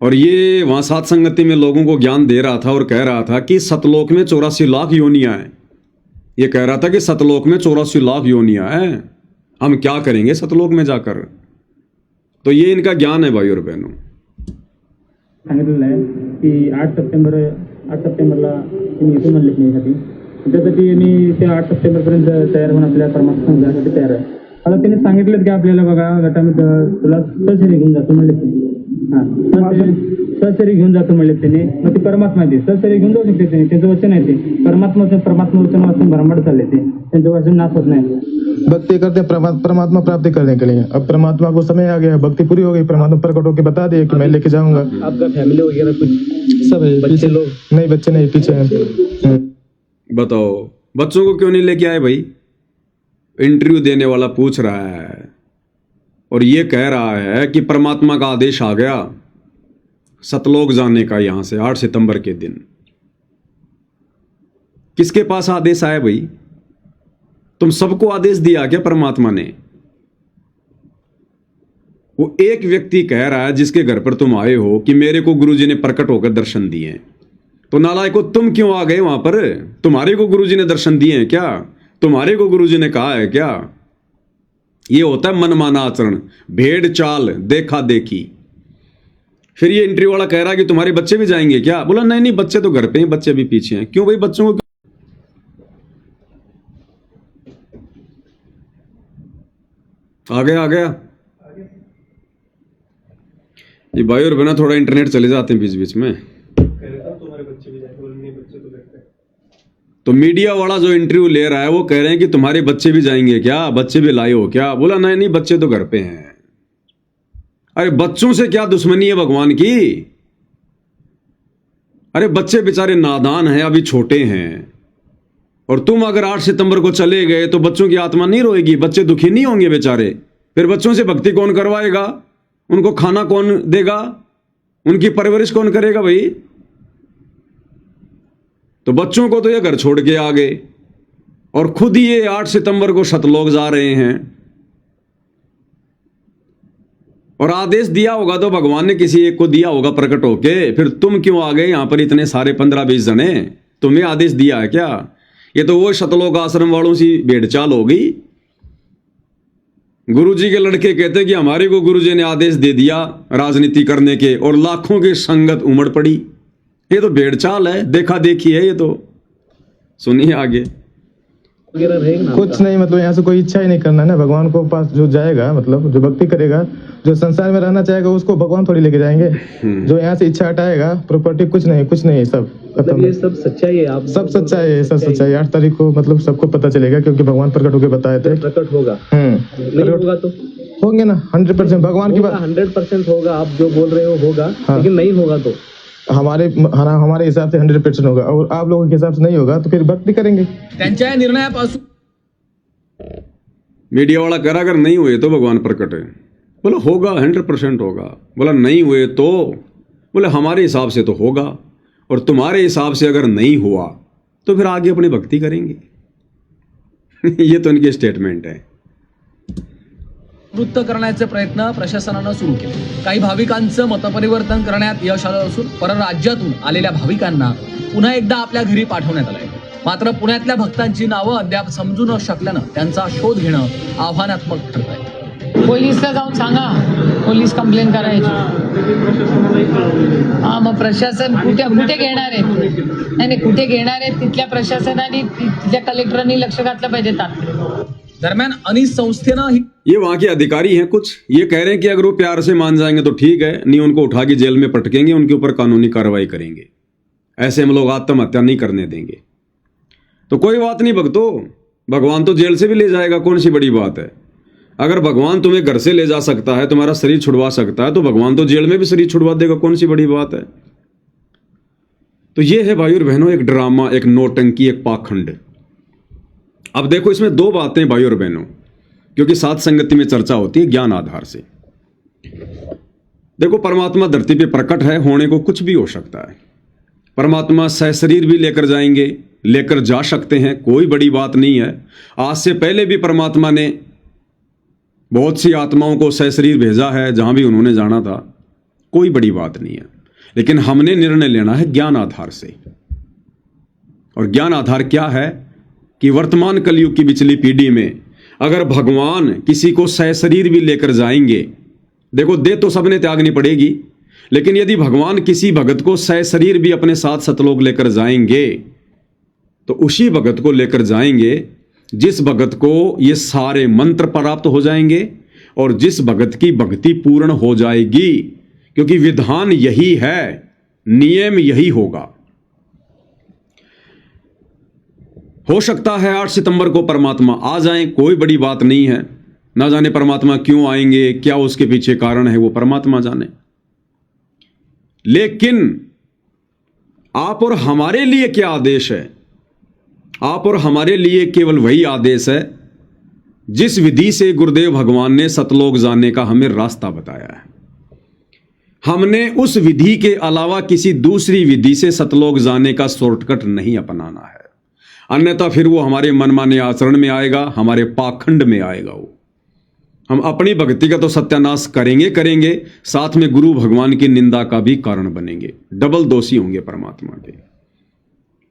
Speaker 1: और ये वहाँ सात संगति में लोगों को ज्ञान दे रहा था और कह रहा था कि सतलोक में 84 लाख योनियाँ हैं। ये कह रहा था कि सतलोक में 84 लाख योनियाँ हैं, हम क्या करेंगे सतलोक में जाकर। तो ये इनका ज्ञान है भाई और बहनों।
Speaker 4: सांगितलेलं आहे की 8 सप्टेंबरला तुम्ही इथून म्हणले नाही त्यासाठी मी ते 8 सप्टेंबरपर्यंत तयार होऊन आपल्या परमात्मा संघासाठी तयार आहे. आता त्यांनी सांगितलं की आपल्याला बघा गटामध्ये तुला सहचरी घेऊन जातो म्हणले सहचरी घेऊन जातो म्हणले त्यांनी. मग ते परमात्मा आहे, सहचरी घेऊन जाऊ शकते त्यांनी, त्यांचं वचन आहे ते परमात्मा वचन वाचून भरमड चालले ते, त्यांचं वचन नाश होत नाही.
Speaker 5: भक्ति करते हैं परमात्मा प्राप्ति करने के लिए. अब परमात्मा को समय आ गया, भक्ति पूरी हो गई, परमात्मा प्रकट होकर बता दिए कि मैं लेके जाऊंगा.
Speaker 4: आपका फैमिली वगैरह कुछ
Speaker 5: सब है
Speaker 4: बच्चे लोग?
Speaker 5: नहीं, बच्चे नहीं, पीछे हैं.
Speaker 1: बताओ बच्चों को क्यों नहीं लेके आए भाई? इंटरव्यू देने वाला पूछ रहा है और ये कह रहा है कि परमात्मा का आदेश आ गया सतलोक जाने का यहां से 8 सितंबर के दिन. किसके पास आदेश आया भाई? तुम सबको आदेश दिया क्या परमात्मा ने? वो एक व्यक्ति कह रहा है जिसके घर पर तुम आए हो कि मेरे को गुरुजी ने प्रकट होकर दर्शन दिए. तो नालायको तुम क्यों आ गए वहां पर? तुम्हारे को गुरुजी ने दर्शन दिए हैं क्या? तुम्हारे को गुरुजी ने कहा है क्या? ये होता है मनमाना आचरण, भेड़ चाल, देखा देखी. फिर ये इंटरव्यू वाला कह रहा है कि तुम्हारे बच्चे भी जाएंगे क्या? बोला नहीं नहीं, बच्चे तो घर पे हैं, बच्चे भी पीछे हैं. क्यों भाई बच्चों को? आ गया ये भाई और बना थोड़ा इंटरनेट चले जाते हैं बीच बीच में.
Speaker 2: कह रहे थे तुम्हारे बच्चे भी जाएंगे, बोले नहीं बच्चे तो रहते हैं.
Speaker 1: तो मीडिया वाला जो इंटरव्यू ले रहा है वो कह रहे हैं कि तुम्हारे बच्चे भी जाएंगे क्या? बच्चे भी लाए हो क्या? बोला नहीं नहीं, बच्चे तो घर पे हैं. अरे बच्चों से क्या दुश्मनी है भगवान की? अरे बच्चे बेचारे नादान हैं, अभी छोटे हैं. और तुम अगर 8 सितंबर को चले गए तो बच्चों की आत्मा नहीं रोएगी? बच्चे दुखी नहीं होंगे बेचारे? फिर बच्चों से भक्ति कौन करवाएगा? उनको खाना कौन देगा? उनकी परवरिश कौन करेगा भाई? तो बच्चों को तो ये घर छोड़ के आ गए और खुद ये 8 सितंबर को सतलोक जा रहे हैं. और आदेश दिया होगा तो भगवान ने किसी एक को दिया होगा प्रकट होके. फिर तुम क्यों आ गए यहां पर इतने सारे 15-20 जने? तुम्हें आदेश दिया है क्या? ये तो वो सतलोक आश्रम वालों सी भेड़चाल हो गई. गुरुजी के लड़के कहते हैं कि हमारे को गुरुजी ने आदेश दे दिया राजनीति करने के और लाखों की संगत उमड़ पड़ी. ये तो भेड़चाल है, देखा देखी है ये तो. सुनिए आगे.
Speaker 4: वगैरह रहेगा ना?
Speaker 5: कुछ नहीं, मतलब यहाँ से कोई इच्छा ही नहीं करना है ना. भगवान को पास जो जाएगा, मतलब जो भक्ति करेगा, जो संसार में रहना चाहेगा उसको भगवान थोड़ी लेके जाएंगे. जो यहाँ से इच्छा हटाएगा, प्रॉपर्टी कुछ नहीं, सब
Speaker 4: मतलब
Speaker 5: खत्म.
Speaker 4: ये सब सच्चाई है, आप
Speaker 5: सब सच्चाई है, सब सच्चाई. 8 तारीख को मतलब सबको पता चलेगा क्योंकि भगवान प्रकट होकर बताए थे.
Speaker 4: प्रकट होगा. नहीं होगा तो
Speaker 5: होंगे ना 100%. भगवान की बात
Speaker 4: 100% होगा. आप जो बोल रहे हो होगा,
Speaker 5: हाँ.
Speaker 4: लेकिन नहीं होगा तो
Speaker 5: हमारे हिसाब से 100% होगा और आप लोगों के हिसाब से नहीं होगा तो फिर भक्ति करेंगे.
Speaker 3: त्यांच्या या निर्णयापासून
Speaker 1: मीडिया वाला कह रहा अगर नहीं हुए तो भगवान प्रकट है. बोला होगा, 100% होगा. बोला नहीं हुए तो? बोले हमारे हिसाब से तो होगा और तुम्हारे हिसाब से अगर नहीं हुआ तो फिर आगे अपनी भक्ति करेंगे. ये तो इनकी स्टेटमेंट है.
Speaker 3: वृत्त करण्याचे प्रयत्न प्रशासनानं सुरू केले. काही भाविकांचं मतपरिवर्तन करण्यात यश आलं असून परराज्यातून आलेल्या भाविकांना पुन्हा एकदा आपल्या घरी पाठवण्यात आलंय. मात्र पुण्यातल्या भक्तांची नावं अद्याप समजू न शकल्यानं त्यांचा शोध घेणं आव्हानात्मक ठरत आहे.
Speaker 6: पोलीसला जाऊन सांगा, पोलीस कंप्लेंट करायची.
Speaker 2: प्रशासनालाही कळवलेलं.
Speaker 6: हा, मग प्रशासन कुठे घेणार आहेत? नाही कुठे घेणार आहेत? तिथल्या प्रशासनाने, तिथल्या कलेक्टरांनी लक्ष घातलं पाहिजे तात्काळ.
Speaker 3: दरम्यान अनीस संस्थेनं ही
Speaker 1: ये वहां के अधिकारी हैं कुछ, ये कह रहे हैं कि अगर वो प्यार से मान जाएंगे तो ठीक है, नहीं उनको उठा के जेल में पटकेंगे, उनके ऊपर कानूनी कार्रवाई करेंगे. ऐसे हम लोग आत्महत्या नहीं करने देंगे. तो कोई बात नहीं भक्तों, भगवान तो जेल से भी ले जाएगा, कौन सी बड़ी बात है. अगर भगवान तुम्हें घर से ले जा सकता है, तुम्हारा शरीर छुड़वा सकता है, तो भगवान तो जेल में भी शरीर छुड़वा देगा, कौन सी बड़ी बात है. तो ये है भाई और बहनों एक ड्रामा, एक नौटंकी, एक पाखंड. अब देखो इसमें दो बातें भाई और बहनों, क्योंकि साथ संगति में चर्चा होती है ज्ञान आधार से. देखो परमात्मा धरती पे प्रकट है, होने को कुछ भी हो सकता है. परमात्मा सहशरीर भी लेकर जाएंगे, लेकर जा सकते हैं, कोई बड़ी बात नहीं है. आज से पहले भी परमात्मा ने बहुत सी आत्माओं को सहशरीर भेजा है जहां भी उन्होंने जाना था, कोई बड़ी बात नहीं है. लेकिन हमने निर्णय लेना है ज्ञान आधार से. और ज्ञान आधार क्या है कि वर्तमान कलयुग की पिछली पीढ़ी में अगर भगवान किसी को सहशरीर भी लेकर जाएंगे, देखो देह तो सबने त्यागनी पड़ेगी, लेकिन यदि भगवान किसी भगत को सशरीर भी अपने साथ सतलोक लेकर जाएंगे तो उसी भगत को लेकर जाएंगे जिस भगत को ये सारे मंत्र प्राप्त हो जाएंगे और जिस भगत की भक्ति पूर्ण हो जाएगी, क्योंकि विधान यही है, नियम यही होगा। हो सकता है 8 सितंबर को परमात्मा आ जाएं, कोई बड़ी बात नहीं है। ना जाने परमात्मा क्यों आएंगे, क्या उसके पीछे कारण है, वो परमात्मा जाने। लेकिन आप और हमारे लिए क्या आदेश है? आप और हमारे लिए केवल वही आदेश है जिस विधि से गुरुदेव भगवान ने सतलोक जाने का हमें रास्ता बताया है। हमने उस विधि के अलावा किसी दूसरी विधि से सतलोक जाने का शॉर्टकट नहीं अपनाना है, अन्यथा फिर वो हमारे मनमाने आचरण में आएगा, हमारे पाखंड में आएगा। वो हम अपनी भक्ति का तो सत्यानाश करेंगे, साथ में गुरु भगवान की निंदा का भी कारण बनेंगे, डबल दोषी होंगे परमात्मा के।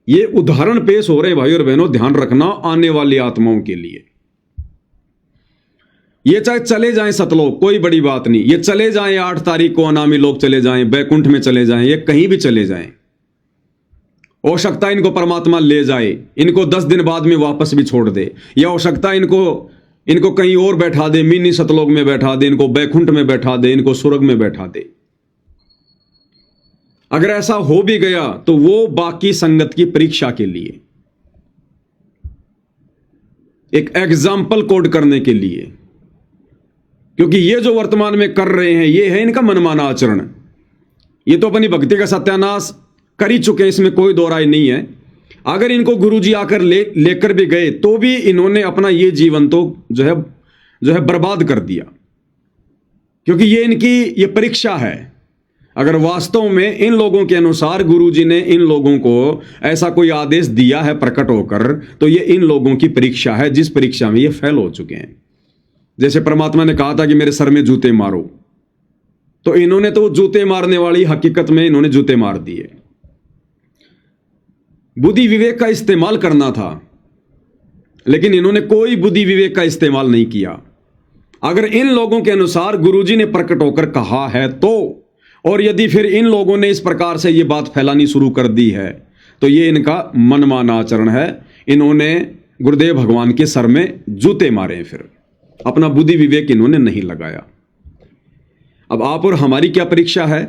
Speaker 1: ये उदाहरण पेश हो रहे भाई और बहनों, ध्यान रखना आने वाली आत्माओं के लिए। ये चाहे चले जाएं सतलोक, कोई बड़ी बात नहीं, ये चले जाएं 8 तारीख को अनामी लोग चले जाएं, बैकुंठ में चले जाएं, ये कहीं भी चले जाएं, हो सकता है इनको परमात्मा ले जाए, इनको 10 दिन बाद में वापस भी छोड़ दे, या हो सकता है इनको कहीं और बैठा दे, मिनी सतलोक में बैठा दे, इनको बैकुंठ में बैठा दे, इनको स्वर्ग में बैठा दे। अगर ऐसा हो भी गया तो वो बाकी संगत की परीक्षा के लिए, एक एग्जाम्पल कोड करने के लिए, क्योंकि ये जो वर्तमान में कर रहे हैं ये है इनका मनमाना आचरण। ये तो अपनी भक्ति का सत्यानाश कर ही चुके हैं, इसमें कोई दो राय नहीं है। अगर इनको गुरुजी आकर लेकर भी गए तो भी इन्होंने अपना ये जीवन तो जो है बर्बाद कर दिया, क्योंकि ये इनकी ये परीक्षा है। अगर वास्तव में इन लोगों के अनुसार गुरुजी ने इन लोगों को ऐसा कोई आदेश दिया है प्रकट होकर, तो ये इन लोगों की परीक्षा है, जिस परीक्षा में ये फेल हो चुके हैं। जैसे परमात्मा ने कहा था कि मेरे सर में जूते मारो, तो इन्होंने तो जूते मारने वाली हकीकत में इन्होंने जूते मार दिए। बुद्धि विवेक का इस्तेमाल करना था, लेकिन इन्होंने कोई बुद्धि विवेक का इस्तेमाल नहीं किया। अगर इन लोगों के अनुसार गुरुजी ने प्रकट होकर कहा है तो, और यदि फिर इन लोगों ने इस प्रकार से ये बात फैलानी शुरू कर दी है, तो ये इनका मनमाना आचरण है। इन्होंने गुरुदेव भगवान के सर में जूते मारे, फिर अपना बुद्धि विवेक इन्होंने नहीं लगाया। अब आप और हमारी क्या परीक्षा है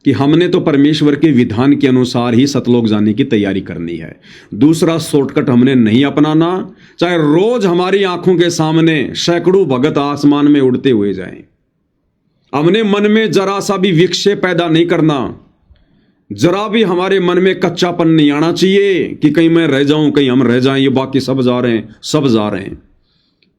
Speaker 1: कि हमने तो परमेश्वर के विधान के अनुसार ही सतलोक जाने की तैयारी करनी है। दूसरा शॉर्टकट हमने नहीं अपनाना, चाहे रोज हमारी आंखों के सामने सैकड़ों भगत आसमान में उड़ते हुए जाएं। हमने मन में जरा सा भी विक्षेप पैदा नहीं करना, जरा भी हमारे मन में कच्चापन नहीं आना चाहिए कि कहीं मैं रह जाऊं, कहीं हम रह जाएं, ये बाकी सब जा रहे हैं, सब जा रहे हैं।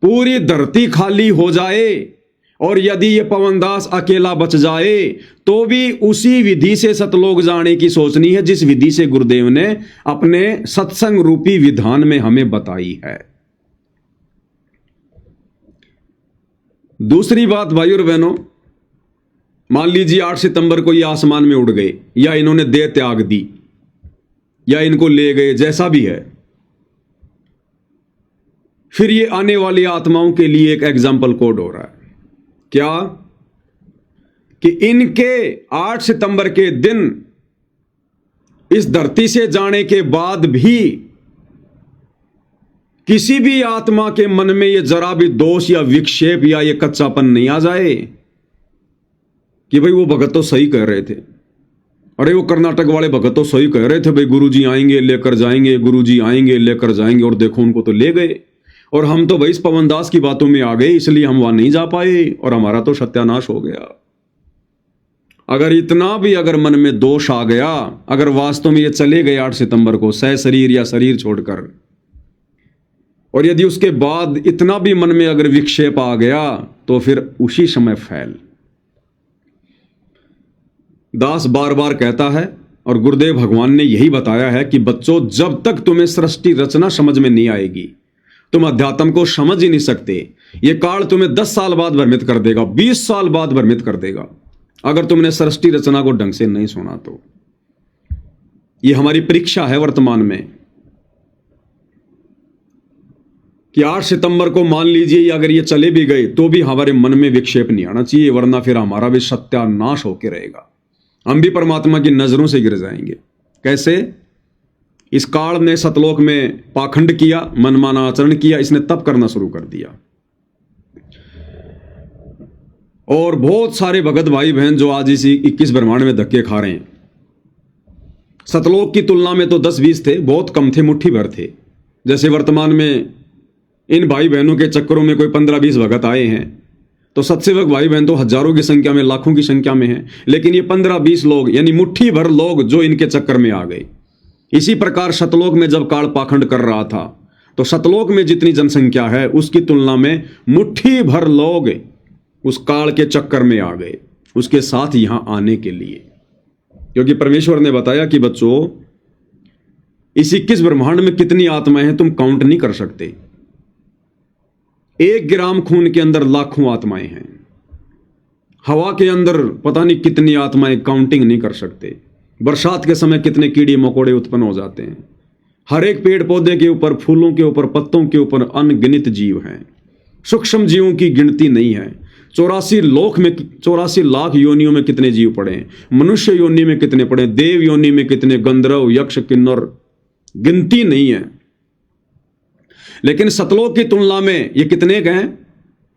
Speaker 1: पूरी धरती खाली हो जाए और यदि ये पवनदास अकेला बच जाए तो भी उसी विधि से सतलोक जाने की सोचनी है जिस विधि से गुरुदेव ने अपने सत्संग रूपी विधान में हमें बताई है। दूसरी बात भाई और बहनों, मान लीजिए 8 सितंबर को ये आसमान में उड़ गए, या इन्होंने देह त्याग दी, या इनको ले गए, जैसा भी है, फिर ये आने वाली आत्माओं के लिए एक एग्जाम्पल कोड हो रहा है। क्या कि इनके 8 सितंबर के दिन इस धरती से जाने के बाद भी किसी भी आत्मा के मन में ये जरा भी दोष या विक्षेप या ये कच्चापन नहीं आ जाए कि भाई वो भगत तो सही कह रहे थे, अरे वो कर्नाटक वाले भगत तो सही कह रहे थे, भाई गुरुजी आएंगे लेकर जाएंगे, गुरुजी आएंगे लेकर जाएंगे, और देखो उनको तो ले गए, और हम तो भाई इस पवनदास की बातों में आ गए, इसलिए हम वहां नहीं जा पाए और हमारा तो सत्यानाश हो गया। अगर इतना भी अगर मन में दोष आ गया, अगर वास्तव में ये चले गए 8 सितंबर को शरीर या शरीर छोड़कर, और यदि उसके बाद इतना भी मन में अगर विक्षेप आ गया, तो फिर उसी समय फैल। दास बार बार कहता है, और गुरुदेव भगवान ने यही बताया है कि बच्चों, जब तक तुम्हें सृष्टि रचना समझ में नहीं आएगी, तुम अध्यात्म को समझ ही नहीं सकते। यह काल तुम्हें 10 साल बाद भ्रमित कर देगा, 20 साल बाद भ्रमित कर देगा, अगर तुमने सृष्टि रचना को ढंग से नहीं सुना तो। यह हमारी परीक्षा है वर्तमान में कि 8 सितंबर को मान लीजिए अगर ये चले भी गए तो भी हमारे मन में विक्षेप नहीं आना चाहिए, वरना फिर हमारा भी सत्यानाश होकर रहेगा। हम भी परमात्मा की नजरों से गिर जाएंगे। कैसे? इस काल ने सतलोक में पाखंड किया, मनमाना आचरण किया, इसने तप करना शुरू कर दिया। और बहुत सारे भगत भाई बहन जो आज इसी 21 ब्रह्मांड में धक्के खा रहे हैं, सतलोक की तुलना में तो 10-20 थे, बहुत कम थे, मुट्ठी भर थे। जैसे वर्तमान में इन भाई बहनों के चक्करों में कोई 15-20 भगत आए हैं, तो सत्सेवक भाई बहन तो हजारों की संख्या में, लाखों की संख्या में हैं, लेकिन ये 15-20 लोग यानी मुट्ठी भर लोग जो इनके चक्कर में आ गए। इसी प्रकार सतलोक में जब काल पाखंड कर रहा था, तो सतलोक में जितनी जनसंख्या है उसकी तुलना में मुट्ठी भर लोग उस काल के चक्कर में आ गए उसके साथ यहां आने के लिए। क्योंकि परमेश्वर ने बताया कि बच्चों, इस 21 ब्रह्मांड में कितनी आत्माएं हैं तुम काउंट नहीं कर सकते। 1 ग्राम खून के अंदर लाखों आत्माएं हैं। हवा के अंदर पता नहीं कितनी आत्माएं, काउंटिंग नहीं कर सकते। बरसात के समय कितने कीड़े मकोड़े उत्पन्न हो जाते हैं। हर एक पेड़ पौधे के ऊपर, फूलों के ऊपर, पत्तों के ऊपर अनगिनत जीव हैं। सूक्ष्म जीवों की गिनती नहीं है। 84 लाख योनियों में कितने जीव पड़े हैं, मनुष्य योनि में कितने पड़े, देव योनि में कितने, गंधर्व, यक्ष, किन्नर, गिनती नहीं है। लेकिन सतलोक की तुलना में ये कितने के हैं?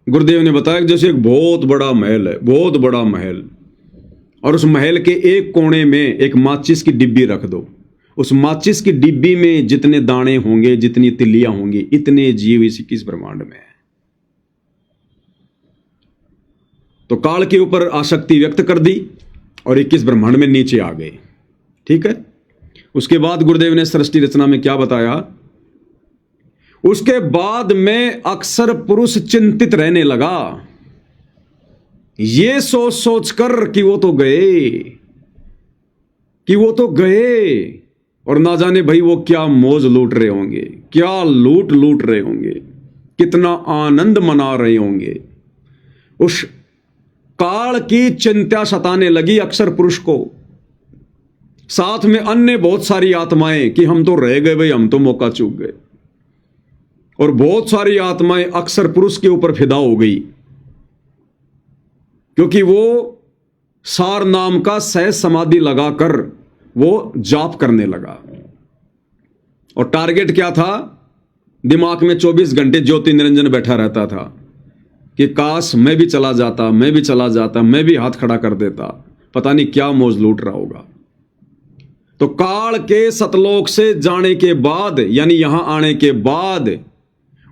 Speaker 1: गुरुदेव ने बताया कि जैसे एक बहुत बड़ा महल है, बहुत बड़ा महल, और उस महल के एक कोने में एक माचिस की डिब्बी रख दो। उस माचिस की डिब्बी में जितने दाने होंगे, जितनी तिलियां होंगी, इतने जीव इस 21 ब्रह्मांड में है। तो काल के ऊपर आसक्ति व्यक्त कर दी और 21 ब्रह्मांड में नीचे आ गए। ठीक है। उसके बाद गुरुदेव ने सृष्टि रचना में क्या बताया? उसके बाद में अक्सर पुरुष चिंतित रहने लगा, ये सोच सोच कर कि वो तो गए, कि वो तो गए, और ना जाने भाई वो क्या मौज लूट रहे होंगे, क्या लूट रहे होंगे, कितना आनंद मना रहे होंगे। उस काल की चिंता सताने लगी अक्सर पुरुष को, साथ में अन्य बहुत सारी आत्माएं कि हम तो रह गए भाई, हम तो मौका चूक गए। और बहुत सारी आत्माएं अक्सर पुरुष के ऊपर फिदा हो गई, क्योंकि वो सार नाम का सहज समाधि लगाकर वो जाप करने लगा। और टारगेट क्या था? दिमाग में 24 घंटे ज्योति निरंजन बैठा रहता था कि काश मैं भी चला जाता, मैं भी चला जाता, मैं भी हाथ खड़ा कर देता, पता नहीं क्या मौज लूट रहा होगा। तो काल के सतलोक से जाने के बाद, यानी यहां आने के बाद,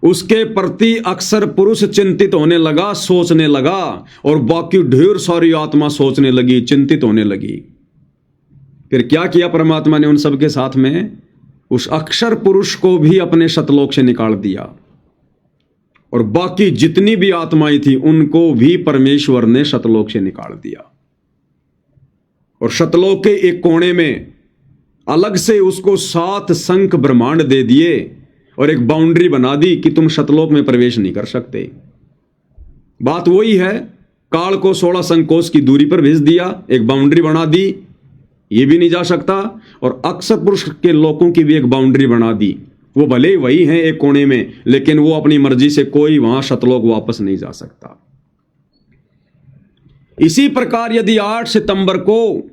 Speaker 1: उसके प्रति अक्सर पुरुष चिंतित होने लगा, सोचने लगा, और बाकी ढेर सारी आत्मा सोचने लगी, चिंतित होने लगी। फिर क्या किया परमात्मा ने उन सबके साथ में? उस अक्षर पुरुष को भी अपने सतलोक से निकाल दिया, और बाकी जितनी भी आत्माएं थी उनको भी परमेश्वर ने सतलोक से निकाल दिया। और सतलोक के एक कोने में अलग से उसको 7 शंख ब्रह्मांड दे दिए और एक बाउंड्री बना दी कि तुम सतलोक में प्रवेश नहीं कर सकते। बात वही है, काल को 16 संकोच की दूरी पर भेज दिया, एक बाउंड्री बना दी, ये भी नहीं जा सकता। और अक्सर पुरुष के लोगों की भी एक बाउंड्री बना दी, वो भले ही वही हैं एक कोने में, लेकिन वो अपनी मर्जी से कोई वहां सतलोक वापस नहीं जा सकता। इसी प्रकार यदि 8 सितंबर को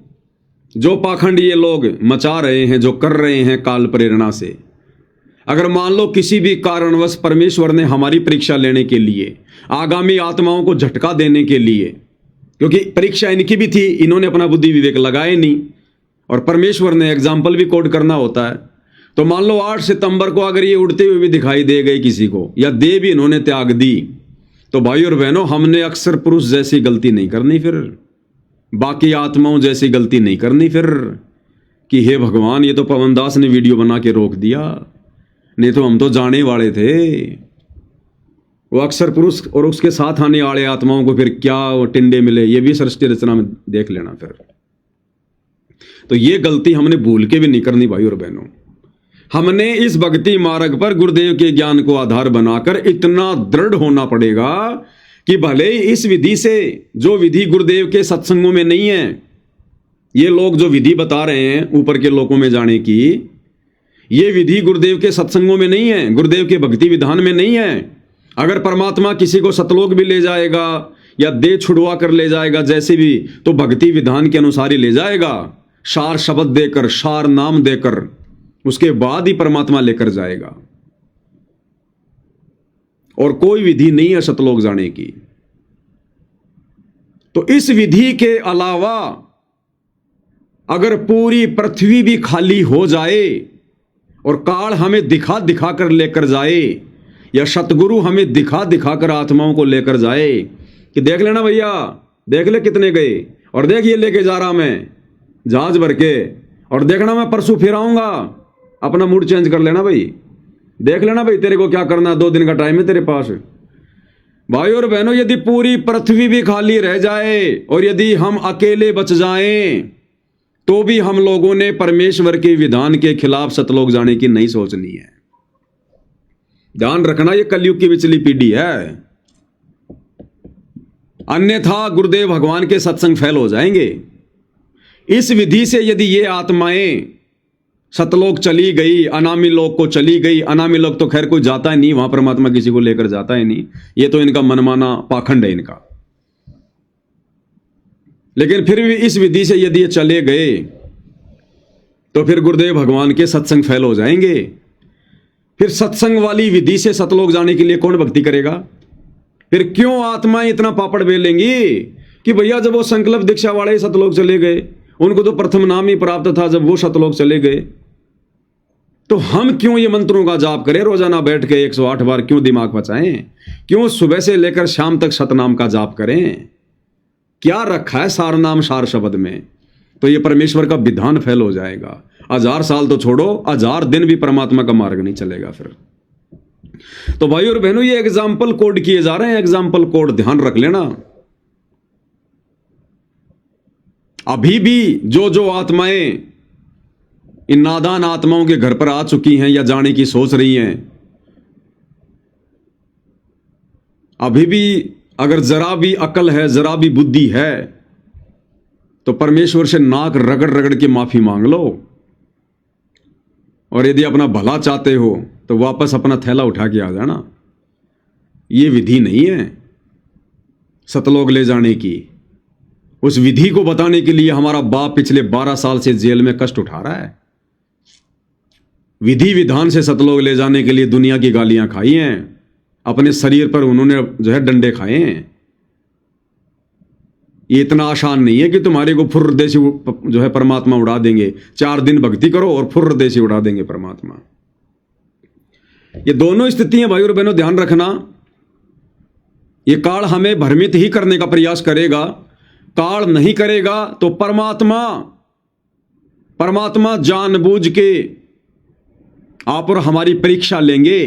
Speaker 1: जो पाखंड ये लोग मचा रहे हैं, जो कर रहे हैं काल प्रेरणा से, अगर मान लो किसी भी कारणवश परमेश्वर ने हमारी परीक्षा लेने के लिए, आगामी आत्माओं को झटका देने के लिए, क्योंकि परीक्षा इनकी भी थी, इन्होंने अपना बुद्धि विवेक लगाए नहीं, और परमेश्वर ने एग्जाम्पल भी कोड करना होता है, तो मान लो 8 सितंबर को अगर ये उड़ते हुए भी दिखाई दे गए किसी को, या दे भी इन्होंने त्याग दी, तो भाई और बहनों, हमने अक्सर पुरुष जैसी गलती नहीं करनी, फिर बाकी आत्माओं जैसी गलती नहीं करनी फिर कि हे भगवान, ये तो पवनदास ने वीडियो बना के रोक दिया, नहीं तो हम तो जाने वाले थे। वो अक्सर पुरुष और उसके साथ आने वाले आत्माओं को फिर क्या वो टिंडे मिले, ये भी सृष्टि रचना में देख लेना। फिर तो ये गलती हमने भूल के भी नहीं करनी भाई और बहनों। हमने इस भक्ति मार्ग पर गुरुदेव के ज्ञान को आधार बनाकर इतना दृढ़ होना पड़ेगा कि भले ही इस विधि से, जो विधि गुरुदेव के सत्संगों में नहीं है, ये लोग जो विधि बता रहे हैं ऊपर के लोकों में जाने की, ये विधि गुरुदेव के सत्संगों में नहीं है, गुरुदेव के भक्ति विधान में नहीं है। अगर परमात्मा किसी को सतलोक भी ले जाएगा या दे छुड़वा कर ले जाएगा जैसे भी, तो भक्ति विधान के अनुसार ही ले जाएगा, सार शब्द देकर, सार नाम देकर, उसके बाद ही परमात्मा लेकर जाएगा। और कोई विधि नहीं है सतलोक जाने की। तो इस विधि के अलावा अगर पूरी पृथ्वी भी खाली हो जाए और काल हमें दिखा दिखा कर लेकर जाए, या सतगुरु हमें दिखा दिखा कर आत्माओं को लेकर जाए कि देख लेना भैया, देख ले कितने गए, और देख ये लेके जा रहा मैं जहाज भर के, और देखना मैं परसों फिर आऊंगा, अपना मूड चेंज कर लेना भाई, देख लेना भाई तेरे को क्या करना, 2 दिन का टाइम है तेरे पास। भाई और बहनों, यदि पूरी पृथ्वी भी खाली रह जाए और यदि हम अकेले बच जाएं, तो भी हम लोगों ने परमेश्वर के विधान के खिलाफ सतलोक जाने की नहीं सोचनी है। ध्यान रखना, ये कलयुग की विचली पीढ़ी है, अन्यथा गुरुदेव भगवान के सत्संग फेल हो जाएंगे। इस विधि से यदि ये आत्माएं सतलोक चली गई, अनामी लोक को चली गई, अनामी लोक तो खैर कोई जाता ही नहीं, वहां परमात्मा किसी को लेकर जाता ही नहीं, ये तो इनका मनमाना पाखंड है इनका। लेकिन फिर भी इस विधि से यदि ये चले गए तो फिर गुरुदेव भगवान के सत्संग फेल हो जाएंगे। फिर सत्संग वाली विधि से सतलोक जाने के लिए कौन भक्ति करेगा? फिर क्यों आत्माएं इतना पापड़ बेलेंगी कि भैया जब वो संकल्प दीक्षा वाले सतलोक चले गए, उनको तो प्रथम नाम ही प्राप्त था जब वो सतलोक चले गए, तो हम क्यों ये मंत्रों का जाप करें रोजाना बैठ के 108 बार, क्यों दिमाग बचाएं, क्यों सुबह से लेकर शाम तक सतनाम का जाप करें? क्या रखा है सार नाम सार शब्द में? तो ये परमेश्वर का विधान फेल हो जाएगा। 1000 साल तो छोड़ो, 1000 दिन भी परमात्मा का मार्ग नहीं चलेगा फिर। तो भाई और बहनों, ये एग्जाम्पल कोड किए जा रहे हैं, एग्जाम्पल कोड ध्यान रख लेना। अभी भी जो आत्माएं इन नादान आत्माओं के घर पर आ चुकी हैं या जाने की सोच रही हैं, अभी भी अगर जरा भी अकल है, जरा भी बुद्धि है, तो परमेश्वर से नाक रगड़ रगड़ के माफी मांग लो। और यदि अपना भला चाहते हो तो वापस अपना थैला उठा के आ जाना। ये विधि नहीं है सतलोक ले जाने की। उस विधि को बताने के लिए हमारा बाप पिछले 12 साल से जेल में कष्ट उठा रहा है। विधि विधान से सतलोक ले जाने के लिए दुनिया की गालियां खाई हैं, अपने शरीर पर उन्होंने जो है डंडे खाए हैं। ये इतना आसान नहीं है कि तुम्हारे को फुर्र देसी जो है परमात्मा उड़ा देंगे। 4 दिन भक्ति करो और फुर्र देसी उड़ा देंगे परमात्मा। ये दोनों स्थितियां भाई और बहनों ध्यान रखना। ये काल हमें भ्रमित ही करने का प्रयास करेगा। काल नहीं करेगा तो परमात्मा जानबूझ के आप और हमारी परीक्षा लेंगे।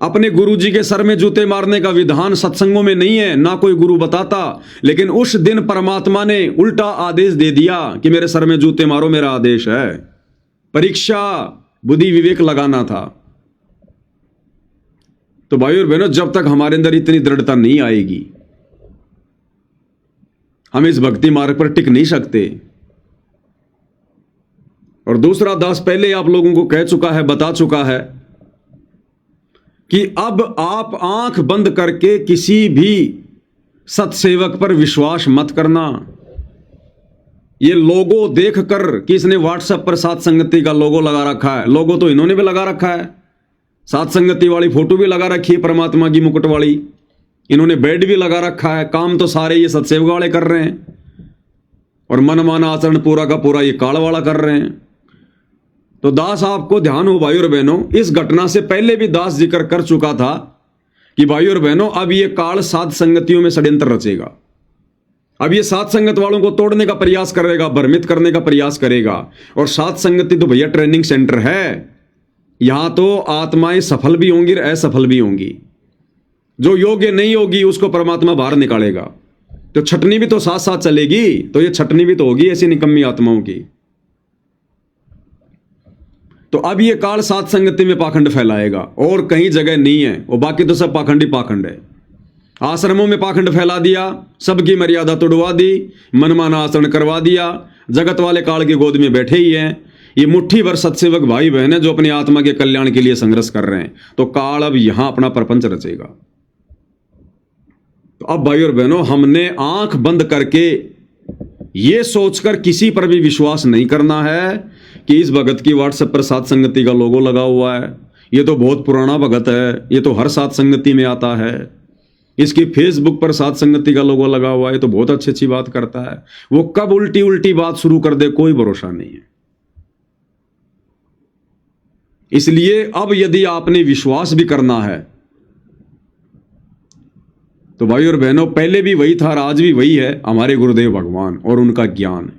Speaker 1: अपने गुरुजी के सर में जूते मारने का विधान सत्संगों में नहीं है, ना कोई गुरु बताता। लेकिन उस दिन परमात्मा ने उल्टा आदेश दे दिया कि मेरे सर में जूते मारो, मेरा आदेश है। परीक्षा बुद्धि विवेक लगाना था। तो भाई और बहनों, जब तक हमारे अंदर इतनी दृढ़ता नहीं आएगी, हम इस भक्ति मार्ग पर टिक नहीं सकते। और दूसरा, दास पहले आप लोगों को कह चुका है, बता चुका है कि अब आप आंख बंद करके किसी भी सत्सेवक पर विश्वास मत करना। ये लोगो देखकर कि इसने व्हाट्सएप पर सात संगति का लोगो लगा रखा है, लोगो तो इन्होंने भी लगा रखा है, सात संगति वाली फोटो भी लगा रखी है परमात्मा की मुकुट वाली, इन्होंने बेड भी लगा रखा है। काम तो सारे ये सत्सेवक वाले कर रहे हैं और मनमाना आचरण पूरा का पूरा ये काल वाला कर रहे हैं। तो दास आपको ध्यान हो भाई और बहनों, इस घटना से पहले भी दास जिक्र कर चुका था कि भाई और बहनों, अब ये काल सात संगतियों में षड्यंत्र रचेगा। अब ये सात संगत वालों को तोड़ने का प्रयास करेगा, भ्रमित करने का प्रयास करेगा। और सात संगति तो भैया ट्रेनिंग सेंटर है। यहां तो आत्माएं सफल भी होंगी और असफल भी होंगी। जो योग्य नहीं होगी उसको परमात्मा बाहर निकालेगा। तो छटनी भी तो साथ साथ चलेगी, तो ये छटनी भी तो होगी ऐसी निकम्मी आत्माओं की। तो अब ये काल सात संगति में पाखंड फैलाएगा और कहीं जगह नहीं है। और बाकी तो सब पाखंड ही पाखंड है। आश्रमों में पाखंड फैला दिया, सबकी मर्यादा तोड़वा दी, मनमाना आचरण करवा दिया। जगत वाले काल की गोद में बैठे ही हैं। ये मुट्ठी भर सत्सेवक भाई बहन है जो अपनी आत्मा के कल्याण के लिए संघर्ष कर रहे हैं। तो काल अब यहां अपना प्रपंच रचेगा। तो अब भाई और बहनों, हमने आंख बंद करके ये सोचकर किसी पर भी विश्वास नहीं करना है कि इस भगत की व्हाट्सएप पर सात संगति का लोगो लगा हुआ है, ये तो बहुत पुराना भगत है, ये तो हर सात संगति में आता है, इसकी फेसबुक पर सात संगति का लोगो लगा हुआ है, ये तो बहुत अच्छी अच्छी बात करता है। वो कब उल्टी उल्टी बात शुरू कर दे कोई भरोसा नहीं है। इसलिए अब यदि आपने विश्वास भी करना है तो भाई और बहनों, पहले भी वही था और आज भी वही है, हमारे गुरुदेव भगवान और उनका ज्ञान।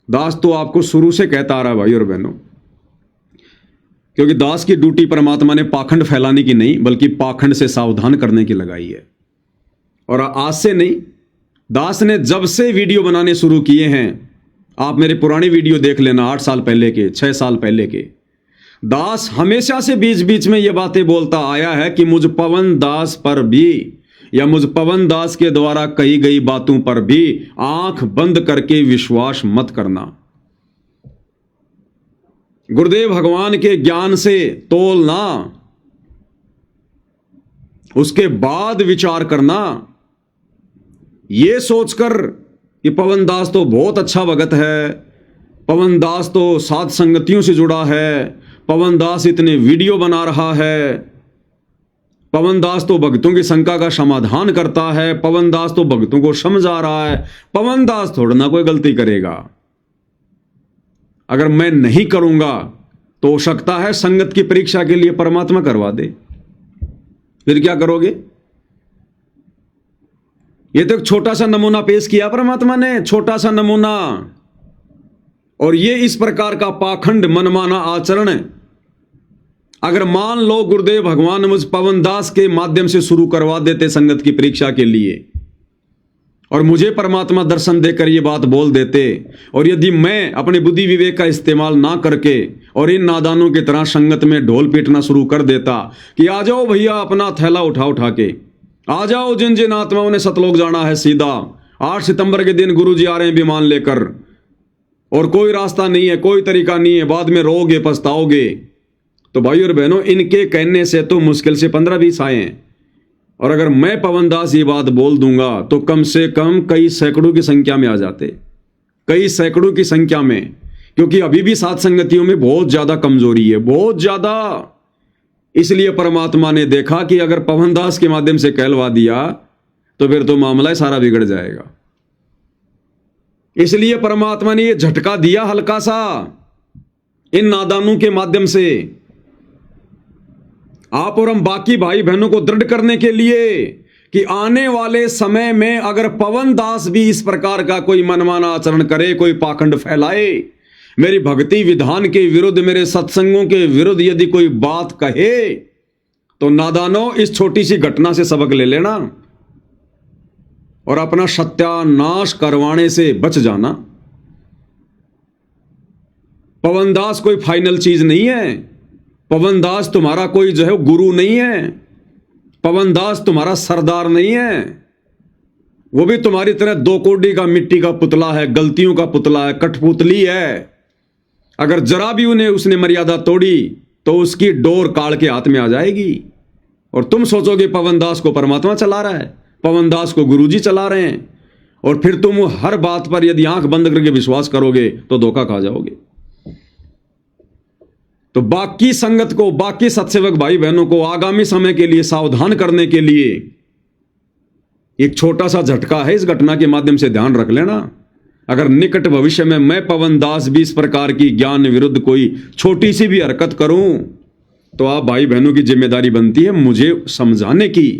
Speaker 1: दास तो आपको शुरू से कहता आ रहा है भाई और बहनों, क्योंकि दास की ड्यूटी परमात्मा ने पाखंड फैलाने की नहीं बल्कि पाखंड से सावधान करने की लगाई है। और आज से नहीं, दास ने जब से वीडियो बनाने शुरू किए हैं, आप मेरे पुरानी वीडियो देख लेना, 8 साल पहले के, 6 साल पहले के, दास हमेशा से बीच बीच में ये बातें बोलता आया है कि मुझ पवन दास पर भी या मुझ पवन दास के द्वारा कही गई बातों पर भी आंख बंद करके विश्वास मत करना। गुरुदेव भगवान के ज्ञान से तोलना, उसके बाद विचार करना। यह सोचकर कि पवन दास तो बहुत अच्छा भगत है, पवन दास तो सात संगतियों से जुड़ा है, पवन दास इतने वीडियो बना रहा है, पवन दास तो भक्तों की शंका का समाधान करता है, पवन दास तो भक्तों को समझा रहा है, पवन दास थोड़ा ना कोई गलती करेगा। अगर मैं नहीं करूंगा तो हो सकता है संगत की परीक्षा के लिए परमात्मा करवा दे, फिर क्या करोगे? यह तो एक छोटा सा नमूना पेश किया परमात्मा ने, छोटा सा नमूना। और ये इस प्रकार का पाखंड मनमाना आचरण है, अगर मान लो गुरुदेव भगवान मुझ पवन दास के माध्यम से शुरू करवा देते संगत की परीक्षा के लिए, और मुझे परमात्मा दर्शन देकर ये बात बोल देते, और यदि मैं अपने बुद्धि विवेक का इस्तेमाल ना करके और इन नादानों की तरह संगत में ढोल पीटना शुरू कर देता कि आ जाओ भैया अपना थैला उठा उठा के आ जाओ, जिन जिन आत्माओं ने सतलोक जाना है सीधा 8 सितंबर के दिन गुरुजी आ रहे हैं विमान लेकर, और कोई रास्ता नहीं है, कोई तरीका नहीं है, बाद में रोओगे पछताओगे। तो भाई और बहनों, इनके कहने से तो मुश्किल से 15-20 आए हैं, और अगर मैं पवन दास ये बात बोल दूंगा तो कम से कम कई सैकड़ों की संख्या में आ जाते, कई सैकड़ों की संख्या में, क्योंकि अभी भी सात संगतियों में बहुत ज्यादा कमजोरी है, बहुत ज्यादा। इसलिए परमात्मा ने देखा कि अगर पवन दास के माध्यम से कहलवा दिया तो फिर तो मामला सारा बिगड़ जाएगा। इसलिए परमात्मा ने यह झटका दिया हल्का सा इन नादानों के माध्यम से, आप और हम बाकी भाई बहनों को दृढ़ करने के लिए कि आने वाले समय में अगर पवन दास भी इस प्रकार का कोई मनमाना आचरण करे, कोई पाखंड फैलाए, मेरी भक्ति विधान के विरुद्ध, मेरे सत्संगों के विरुद्ध यदि कोई बात कहे, तो नादानो इस छोटी सी घटना से सबक ले लेना और अपना सत्यानाश करवाने से बच जाना। पवन दास कोई फाइनल चीज नहीं है, पवन दास तुम्हारा कोई जो है गुरु नहीं है, पवन दास तुम्हारा सरदार नहीं है, वो भी तुम्हारी तरह 2 कोड़ी का मिट्टी का पुतला है, गलतियों का पुतला है, कठपुतली है। अगर जरा भी उन्हें उसने मर्यादा तोड़ी तो उसकी डोर काल के हाथ में आ जाएगी, और तुम सोचोगे पवन दास को परमात्मा चला रहा है, पवन दास को गुरुजी चला रहे हैं, और फिर तुम हर बात पर यदि आंख बंद करके विश्वास करोगे तो धोखा खा जाओगे। तो बाकी संगत को, बाकी सत्सेवक भाई बहनों को आगामी समय के लिए सावधान करने के लिए एक छोटा सा झटका है, इस घटना के माध्यम से ध्यान रख लेना। अगर निकट भविष्य में मैं पवन दास भी इस प्रकार की ज्ञान विरुद्ध कोई छोटी सी भी हरकत करूं तो आप भाई बहनों की जिम्मेदारी बनती है मुझे समझाने की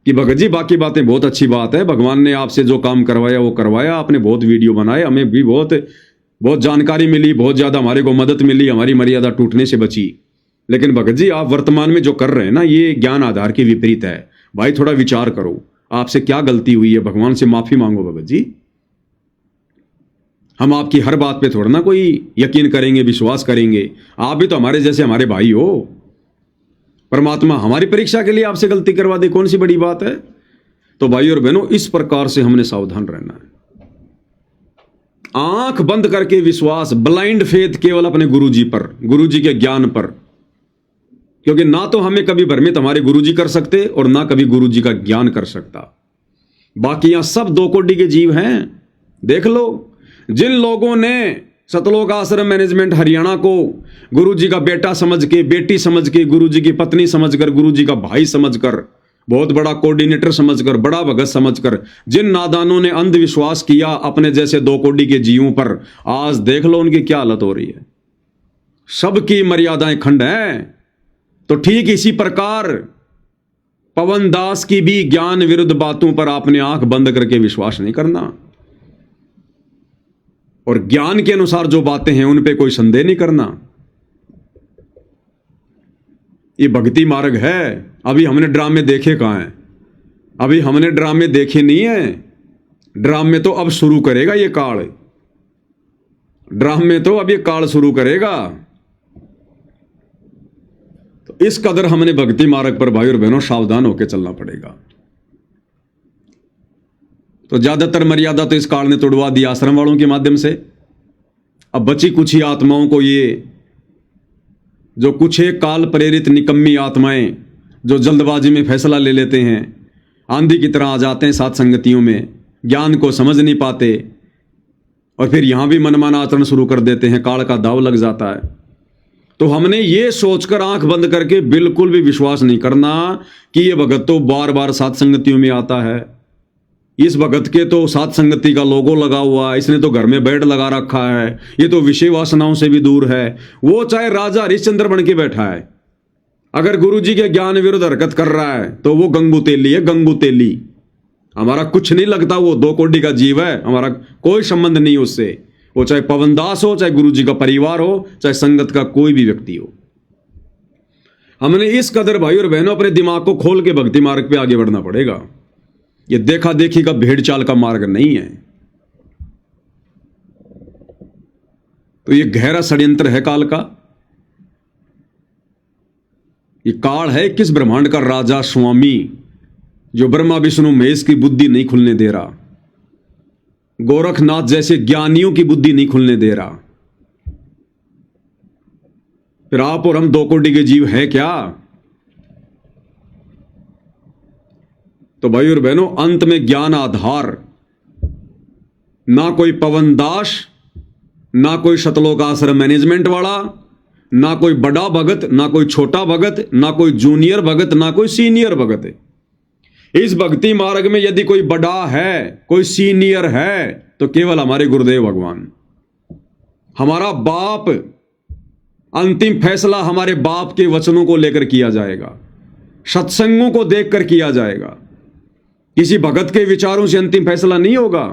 Speaker 1: कि भगत जी बाकी बातें बहुत अच्छी बात है, भगवान ने आपसे जो काम करवाया वो करवाया, आपने बहुत वीडियो बनाए, हमें भी बहुत जानकारी मिली, बहुत ज्यादा हमारे को मदद मिली, हमारी मर्यादा टूटने से बची। लेकिन भगत जी आप वर्तमान में जो कर रहे हैं ना, ये ज्ञान आधार के विपरीत है। भाई थोड़ा विचार करो, आपसे क्या गलती हुई है, भगवान से माफी मांगो भगत जी। हम आपकी हर बात पे थोड़ा ना कोई यकीन करेंगे, विश्वास करेंगे, आप भी तो हमारे जैसे हमारे भाई हो। परमात्मा हमारी परीक्षा के लिए आपसे गलती करवा दे, कौन सी बड़ी बात है। तो भाई और बहनों, इस प्रकार से हमने सावधान रहना है। आंख बंद करके विश्वास, ब्लाइंड फेथ केवल अपने गुरुजी पर, गुरुजी के ज्ञान पर, क्योंकि ना तो हमें कभी भ्रमित हमारे गुरुजी कर सकते और ना कभी गुरुजी का ज्ञान कर सकता। बाकी यहां सब दो कोटि के जीव हैं। देख लो, जिन लोगों ने सतलोक आश्रम मैनेजमेंट हरियाणा को गुरुजी का बेटा समझ के, बेटी समझ के, गुरुजी की पत्नी समझकर, गुरुजी का भाई समझकर, बहुत बड़ा कोऑर्डिनेटर समझकर, बड़ा भगत समझकर, जिन नादानों ने अंधविश्वास किया अपने जैसे दो कोटि के जीवों पर, आज देख लो उनकी क्या हालत हो रही है। सबकी मर्यादाएं खंड हैं। तो ठीक इसी प्रकार पवन दास की भी ज्ञान विरुद्ध बातों पर आपने आंख बंद करके विश्वास नहीं करना, और ज्ञान के अनुसार जो बातें हैं उन पे कोई संदेह नहीं करना। ये भक्ति मार्ग है। अभी हमने ड्रामे देखे कहां हैं? अभी हमने ड्रामे देखे नहीं है। ड्रामे तो अब शुरू करेगा ये काल। ड्रामे तो अब ये काल शुरू करेगा। तो इस कदर हमने भक्ति मार्ग पर भाई और बहनों सावधान होकर चलना पड़ेगा। तो ज्यादातर मर्यादा तो इस काल ने तोड़वा दी आश्रम वालों के माध्यम से। अब बची कुछ ही आत्माओं को, ये जो कुछ एक काल प्रेरित निकम्मी आत्माएं जो जल्दबाजी में फैसला ले लेते हैं, आंधी की तरह आ जाते हैं साथ संगतियों में, ज्ञान को समझ नहीं पाते और फिर यहां भी मनमाना आचरण शुरू कर देते हैं, काल का दाव लग जाता है। तो हमने ये सोचकर आंख बंद करके बिल्कुल भी विश्वास नहीं करना कि ये भगत तो बार बार साथ संगतियों में आता है, इस भगत के तो साथ संगति का लोगो लगा हुआ है, इसने तो घर में बेड लगा रखा है, ये तो विषय वासनाओं से भी दूर है। वो चाहे राजा हरिश्चंद्र बन के बैठा है, अगर गुरुजी के ज्ञान विरुद्ध हरकत कर रहा है तो वो गंगू तेली है, गंगू तेली। हमारा कुछ नहीं लगता, वो दो कोटि का जीव है, हमारा कोई संबंध नहीं उससे। वो चाहे पवनदास हो, चाहे गुरुजी का परिवार हो, चाहे संगत का कोई भी व्यक्ति हो। हमने इस कदर भाई और बहनों अपने दिमाग को खोल के भक्ति मार्ग पे आगे बढ़ना पड़ेगा। ये देखा देखी का भेड़ चाल का मार्ग नहीं है। तो ये गहरा षड्यंत्र है काल का। ये काल है किस ब्रह्मांड का राजा स्वामी जो ब्रह्मा विष्णु महेश की बुद्धि नहीं खुलने दे रहा, गोरखनाथ जैसे ज्ञानियों की बुद्धि नहीं खुलने दे रहा। फिर आप और हम दो कोटि के जीव है क्या? तो भाई और बहनों, अंत में ज्ञान आधार ना कोई पवनदास, ना कोई सतलोक आश्रम मैनेजमेंट वाला, ना कोई बड़ा भगत, ना कोई छोटा भगत, ना कोई जूनियर भगत, ना कोई सीनियर भगत है। इस भक्ति मार्ग में यदि कोई बड़ा है, कोई सीनियर है, तो केवल हमारे गुरुदेव भगवान, हमारा बाप। अंतिम फैसला हमारे बाप के वचनों को लेकर किया जाएगा, सत्संगों को देखकर किया जाएगा। किसी भगत के विचारों से अंतिम फैसला नहीं होगा।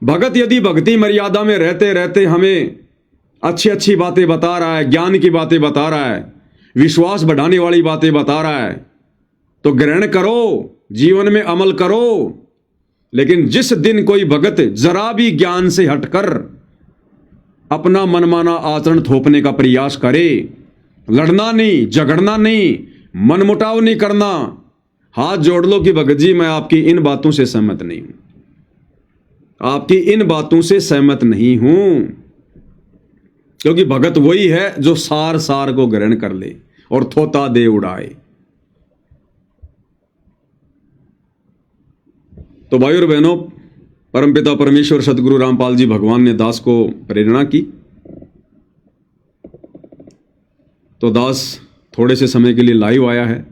Speaker 1: भगत यदि भक्ति मर्यादा में रहते रहते हमें अच्छी अच्छी बातें बता रहा है, ज्ञान की बातें बता रहा है, विश्वास बढ़ाने वाली बातें बता रहा है, तो ग्रहण करो, जीवन में अमल करो। लेकिन जिस दिन कोई भगत जरा भी ज्ञान से हटकर अपना मनमाना आचरण थोपने का प्रयास करे, लड़ना नहीं, झगड़ना नहीं, मनमुटाव नहीं करना, हाथ जोड़ लो कि भगत जी मैं आपकी इन बातों से सहमत नहीं हूं, आपकी इन बातों से सहमत नहीं हूं। क्योंकि भगत वही है जो सार सार को ग्रहण कर ले और थोता दे उड़ाए। तो भाई और बहनों, परमपिता परमेश्वर सदगुरु रामपाल जी भगवान ने दास को प्रेरणा की। तो दास थोड़े से समय के लिए लाइव आया है,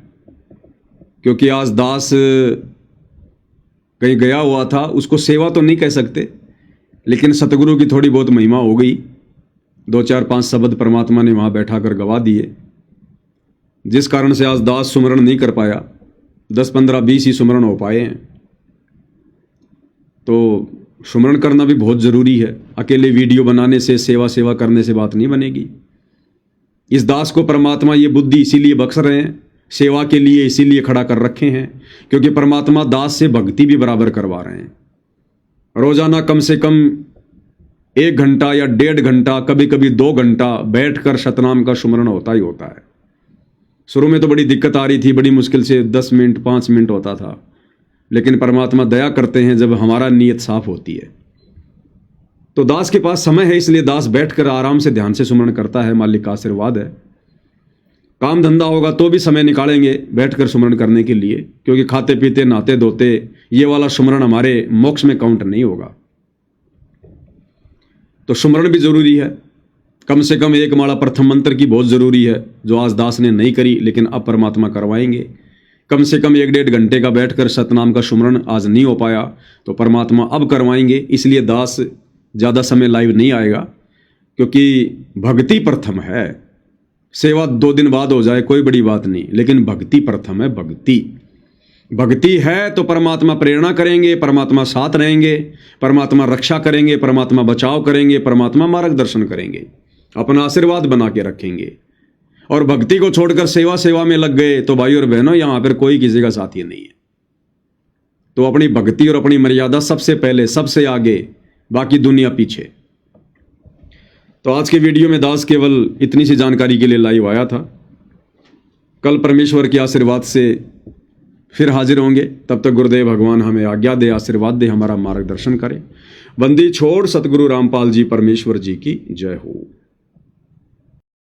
Speaker 1: क्योंकि आज दास कहीं गया हुआ था। उसको सेवा तो नहीं कह सकते, लेकिन सतगुरु की थोड़ी बहुत महिमा हो गई। 2 4 5 शब्द परमात्मा ने वहां बैठा कर गवा दिए, जिस कारण से आज दास सुमरण नहीं कर पाया। 10 15 20 ही सुमरण हो पाए हैं। तो सुमरण करना भी बहुत जरूरी है। अकेले वीडियो बनाने से, सेवा करने से बात नहीं बनेगी। इस दास को परमात्मा ये बुद्धि इसीलिए बख्श रहे हैं, सेवा के लिए इसीलिए खड़ा कर रखे हैं, क्योंकि परमात्मा दास से भक्ति भी बराबर करवा रहे हैं। रोजाना कम से कम 1 घंटा या 1.5 घंटा, कभी कभी 2 घंटा बैठकर सतनाम का सुमरण होता ही होता है। शुरू में तो बड़ी दिक्कत आ रही थी, बड़ी मुश्किल से 10 मिनट 5 मिनट होता था, लेकिन परमात्मा दया करते हैं जब हमारा नीयत साफ होती है। तो दास के पास समय है, इसलिए दास बैठकर आराम से ध्यान से सुमरण करता है। मालिक का आशीर्वाद है। काम धंधा होगा तो भी समय निकालेंगे बैठकर सुमरण करने के लिए, क्योंकि खाते पीते नहाते धोते ये वाला सुमरण हमारे मोक्ष में काउंट नहीं होगा। तो सुमरण भी जरूरी है, कम से कम एक माला प्रथम मंत्र की बहुत जरूरी है, जो आज दास ने नहीं करी लेकिन अब परमात्मा करवाएंगे। कम से कम 1-1.5 घंटे का बैठकर सतनाम का सुमरण आज नहीं हो पाया तो परमात्मा अब करवाएंगे। इसलिए दास ज़्यादा समय लाइव नहीं आएगा, क्योंकि भक्ति प्रथम है। सेवा 2 दिन बाद हो जाए कोई बड़ी बात नहीं, लेकिन भक्ति प्रथम है। भक्ति है तो परमात्मा प्रेरणा करेंगे, परमात्मा साथ रहेंगे, परमात्मा रक्षा करेंगे, परमात्मा बचाव करेंगे, परमात्मा मार्गदर्शन करेंगे, अपना आशीर्वाद बना के रखेंगे। और भक्ति को छोड़कर सेवा में लग गए तो भाई और बहनों यहां पर कोई किसी का साथी नहीं है। तो अपनी भक्ति और अपनी मर्यादा सबसे पहले, सबसे आगे, बाकी दुनिया पीछे। तो आज के वीडियो में दास केवल इतनी सी जानकारी के लिए लाइव आया था। कल परमेश्वर के आशीर्वाद से फिर हाजिर होंगे। तब तक गुरुदेव भगवान हमें आज्ञा दे, आशीर्वाद दे, हमारा मार्गदर्शन करें। बंदी छोड़ सतगुरु रामपाल जी परमेश्वर जी की जय हो।